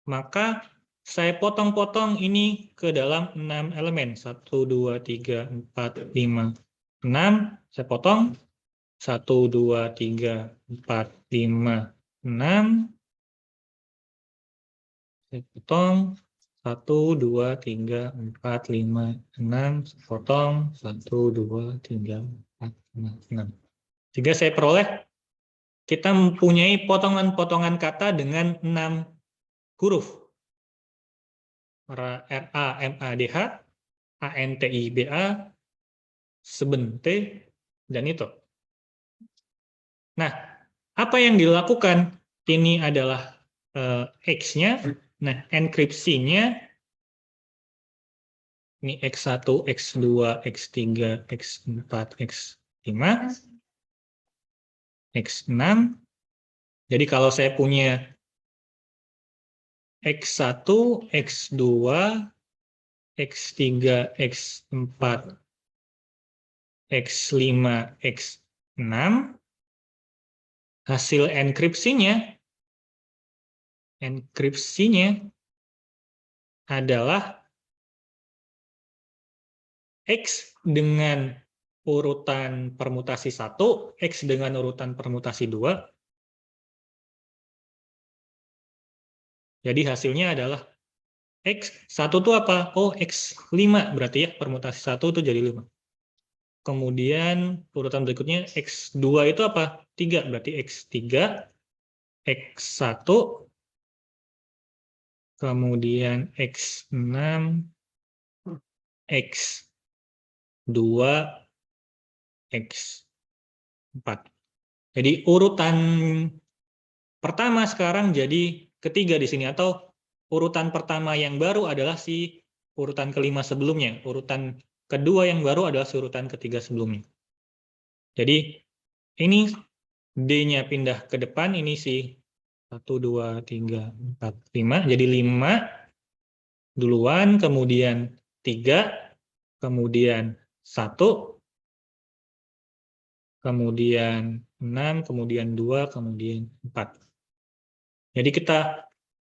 Maka saya potong-potong ini ke dalam 6 elemen. 1, 2, 3, 4, 5, 6. Saya potong. 1, 2, 3, 4, 5, 6. Saya potong. 1, 2, 3, 4, 5, 6. Saya potong. 1, 2, 3, 4, 5, 6. Sehingga saya peroleh, kita mempunyai potongan-potongan kata dengan 6 huruf. RA-MADH, ANTIBA, SEBEN-T, dan itu. Nah, apa yang dilakukan? Ini adalah X-nya. Nah, enkripsinya, ini X1, X2, X3, X4, X5, X6. Jadi kalau saya punya X1, X2, X3, X4, X5, X6, hasil enkripsinya adalah X dengan urutan permutasi 1, X dengan urutan permutasi 2. Jadi hasilnya adalah X1 itu apa? Oh, X5 berarti ya, permutasi 1 itu jadi 5. Kemudian urutan berikutnya X2 itu apa? 3, berarti X3, X1, kemudian X6, X2, X4. Jadi urutan pertama sekarang jadi ketiga di sini, atau urutan pertama yang baru adalah si urutan kelima sebelumnya. Urutan kedua yang baru adalah si urutan ketiga sebelumnya. Jadi ini D-nya pindah ke depan, ini si 1, 2, 3, 4, 5. Jadi 5 duluan, kemudian 3, kemudian 1, kemudian 6, kemudian 2, kemudian 4. Jadi kita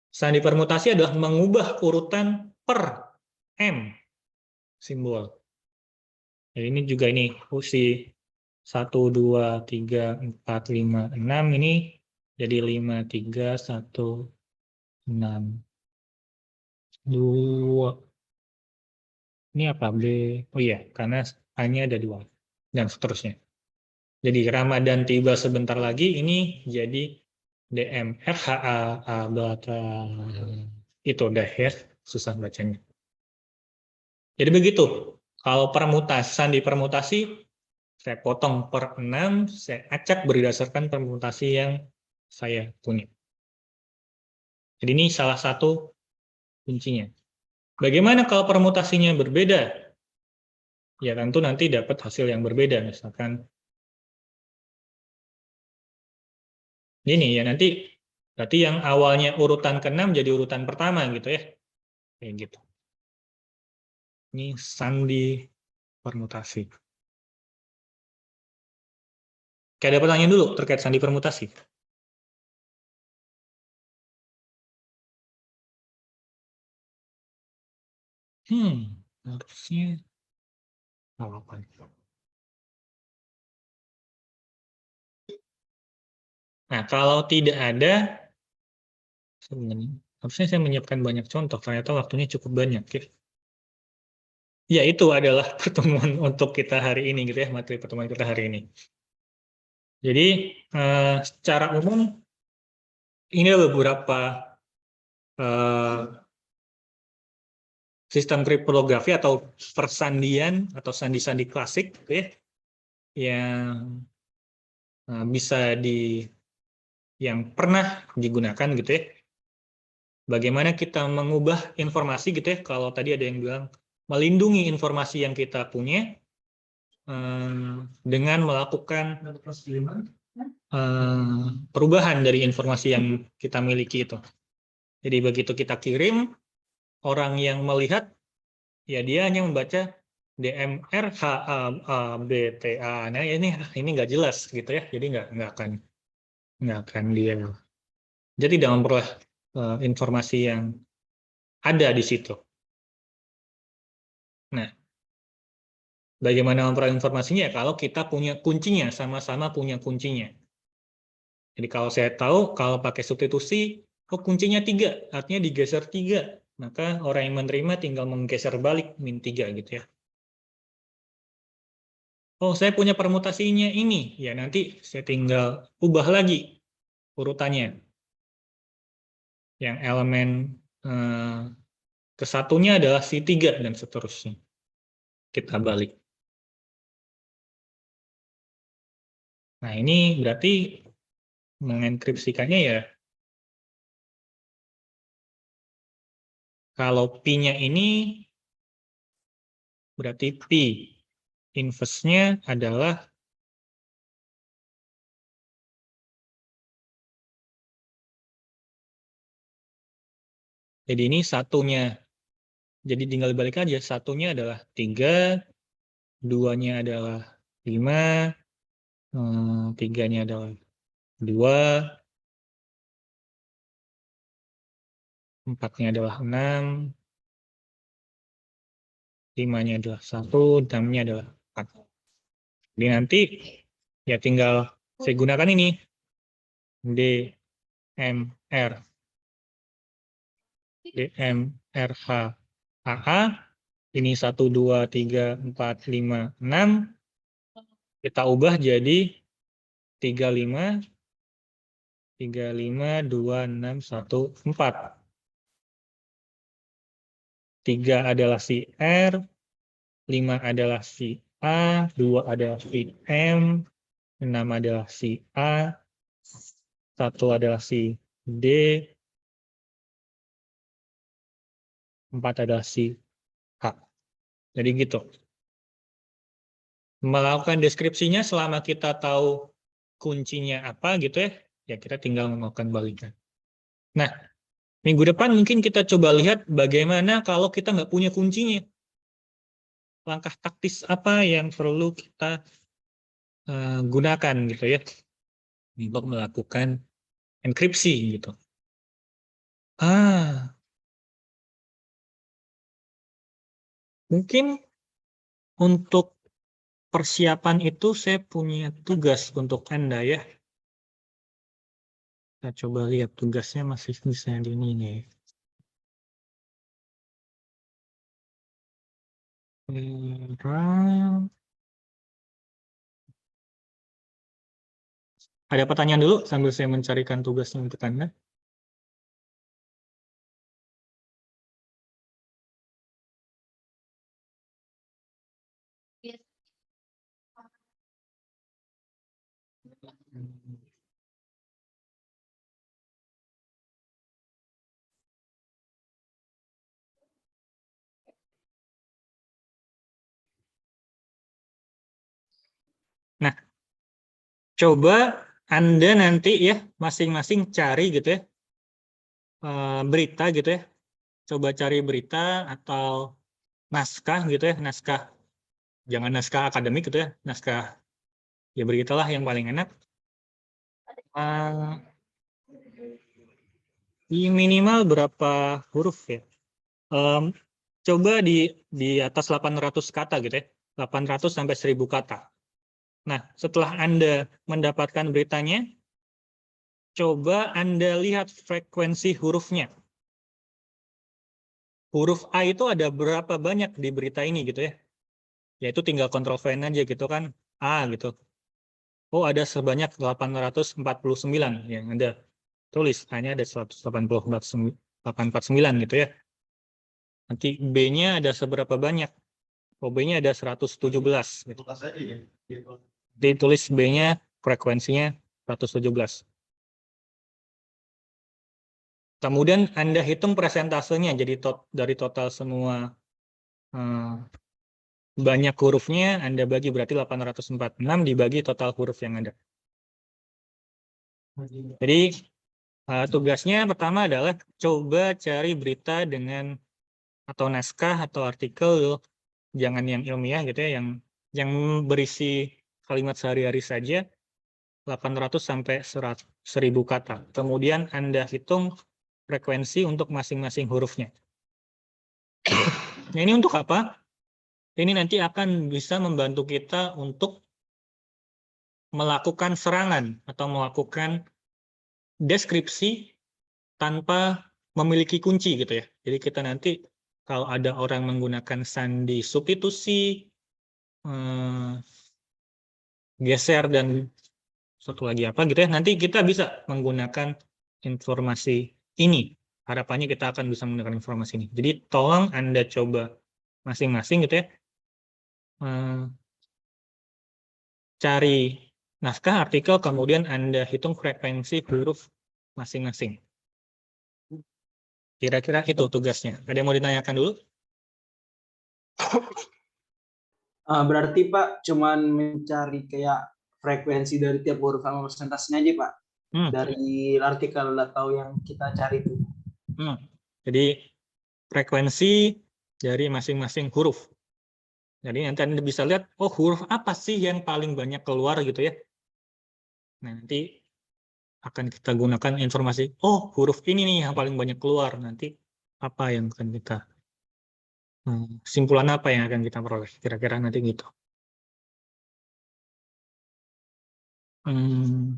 sandi permutasi adalah mengubah urutan per M simbol. Jadi ini juga ini fungsi 1, 2, 3, 4, 5, 6 ini jadi 5, 3, 1, 6, 2. Ini apa? B. Oh iya, karena A-nya ada 2. Dan seterusnya. Jadi Ramadan tiba sebentar lagi, ini jadi DM, RHA, itu udah ya, susah bacanya. Jadi begitu. Kalau sandi permutasi, saya potong per 6, saya acak berdasarkan permutasi yang saya punya. Jadi ini salah satu kuncinya. Bagaimana kalau permutasinya berbeda? Ya tentu nanti dapat hasil yang berbeda. Misalkan ini ya, nanti berarti yang awalnya urutan ke-6 jadi urutan pertama gitu ya. Kayak gitu. Ini sandi permutasi. Oke, ada pertanyaan dulu terkait sandi permutasi. Harusnya apa? Nah, kalau tidak ada, sebenarnya harusnya saya menyiapkan banyak contoh, ternyata waktunya cukup banyak. Ya, itu adalah pertemuan untuk kita hari ini, gitu ya, materi pertemuan kita hari ini. Jadi, secara umum, ini ada beberapa sistem kriptografi atau persandian atau sandi-sandi klasik, gitu ya, yang bisa yang pernah digunakan, gitu ya. Bagaimana kita mengubah informasi, gitu ya, kalau tadi ada yang bilang melindungi informasi yang kita punya dengan melakukan perubahan dari informasi yang kita miliki itu. Jadi begitu kita kirim, orang yang melihat, ya dia hanya membaca DMR HABTA. Nah ini nggak jelas gitu ya. Jadi nggak akan dia. Jadi tidak memperoleh informasi yang ada di situ. Nah, bagaimana memperoleh informasinya? Kalau kita punya kuncinya, sama-sama punya kuncinya. Jadi kalau saya tahu, kalau pakai substitusi, oh kuncinya 3, artinya digeser 3. Maka orang yang menerima tinggal menggeser balik -3 gitu ya. Oh, saya punya permutasinya ini. Ya, nanti saya tinggal ubah lagi urutannya. Yang elemen kesatunya adalah si 3 dan seterusnya. Kita balik. Nah, ini berarti mengenkripsikannya ya. Kalau P-nya ini berarti P. Inverse-nya adalah jadi ini satunya. Jadi tinggal balik aja. Satunya adalah 3, 2-nya adalah 5, 3-nya adalah 2, 4-nya adalah 6, 5-nya adalah 1, 6-nya adalah 4. Jadi nanti ya tinggal saya gunakan ini. DMR. DMRH AA. Ini 1, 2, 3, 4, 5, 6. Kita ubah jadi 35, 35, 2, 6, 1, 4. 3 adalah si R, 5 adalah si A, 2 adalah si M, 6 adalah si A, 1 adalah si D, 4 adalah si H. Jadi gitu. Melakukan deskripsinya selama kita tahu kuncinya apa gitu ya kita tinggal melakukan balikan. Nah, minggu depan mungkin kita coba lihat bagaimana kalau kita nggak punya kuncinya. Langkah taktis apa yang perlu kita gunakan gitu ya untuk melakukan enkripsi gitu. Mungkin untuk persiapan itu saya punya tugas untuk Anda ya. Kita coba lihat tugasnya masih bisa di ini nih. Ada pertanyaan dulu sambil saya mencarikan tugasnya untuk Anda. Nah, coba Anda nanti ya masing-masing cari gitu ya berita gitu ya. Coba cari berita atau naskah gitu ya, naskah. Jangan naskah akademik gitu ya, naskah ya beritalah yang paling enak. Minimal berapa huruf ya? Coba di atas 800 kata gitu ya, 800 sampai 1000 kata. Nah, setelah Anda mendapatkan beritanya, coba Anda lihat frekuensi hurufnya. Huruf A itu ada berapa banyak di berita ini gitu ya. Yaitu tinggal control V aja gitu kan, A gitu. Oh, ada sebanyak 849 yang Anda tulis, hanya ada 189 gitu ya. Nanti B-nya ada seberapa banyak? Oh, B-nya ada 117. Gitu. Ditulis B-nya frekuensinya 117. Kemudian Anda hitung persentasenya, jadi dari total semua banyak hurufnya, Anda bagi berarti 846 dibagi total huruf yang ada. Jadi tugasnya pertama adalah coba cari berita dengan atau naskah atau artikel, jangan yang ilmiah gitu ya, yang berisi kalimat sehari-hari saja, 800 sampai 1000 kata. Kemudian Anda hitung frekuensi untuk masing-masing hurufnya. Nah, ini untuk apa? Ini nanti akan bisa membantu kita untuk melakukan serangan atau melakukan deskripsi tanpa memiliki kunci gitu ya. Jadi kita nanti kalau ada orang menggunakan sandi substitusi, geser dan satu lagi apa gitu ya, nanti kita bisa menggunakan informasi ini. Harapannya kita akan bisa menggunakan informasi ini. Jadi tolong Anda coba masing-masing gitu ya, cari naskah, artikel, kemudian Anda hitung frekuensi huruf masing-masing. Kira-kira itu tugasnya. Ada yang mau ditanyakan dulu? Berarti Pak cuman mencari kayak frekuensi dari tiap huruf sama persentasenya aja Pak? Dari artikel atau yang kita cari itu? Jadi frekuensi dari masing-masing huruf. Jadi nanti Anda bisa lihat, oh huruf apa sih yang paling banyak keluar gitu ya. Nah, nanti akan kita gunakan informasi, oh huruf ini nih yang paling banyak keluar. Nanti apa yang akan kita Kesimpulan apa yang akan kita peroleh? Kira-kira nanti gitu.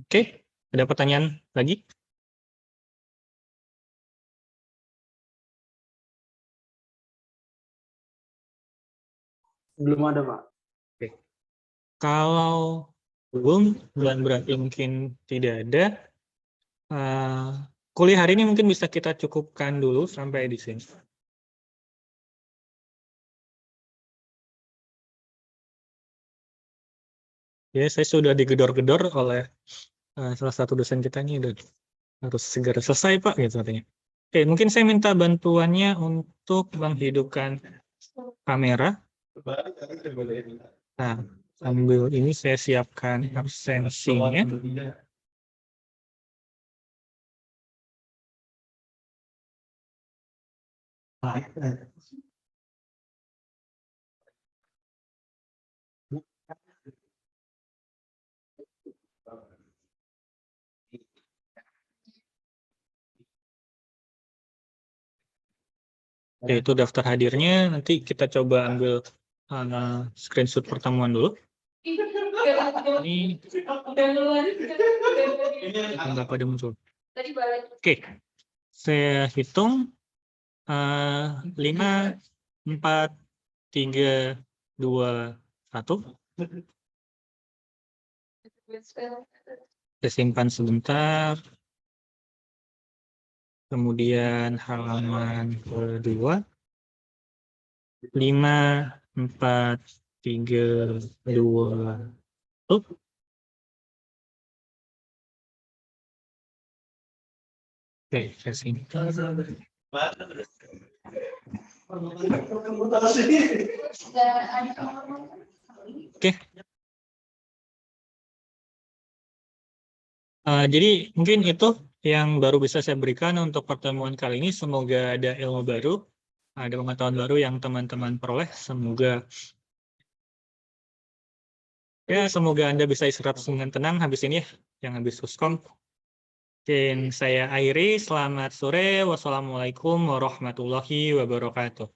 Oke, ada pertanyaan lagi? Belum ada, Pak. Oke. Kalau belum, dan berarti mungkin tidak ada, kuliah hari ini mungkin bisa kita cukupkan dulu sampai di sini. Ya, saya sudah digedor-gedor oleh salah satu dosen kita ini, harus segera selesai, Pak, gitu katanya. Oke, mungkin saya minta bantuannya untuk menghidupkan kamera. Nah, sambil ini saya siapkan absensinya. Oke, itu daftar hadirnya. Nanti kita coba ambil screenshot pertemuan dulu. Ini nggak pada muncul. Oke, saya hitung 5, 4, 3, 2, 1. Saya simpan sebentar. Kemudian halaman kedua. 5, 4, 3, 2, 1. Oke, saya simpan. Oke. Jadi mungkin itu yang baru bisa saya berikan untuk pertemuan kali ini. Semoga ada ilmu baru, ada pengetahuan baru yang teman-teman peroleh. Semoga Anda bisa istirahat dengan tenang habis ini ya, yang habis Uskom. Mungkin saya akhiri. Selamat sore. Wassalamualaikum warahmatullahi wabarakatuh.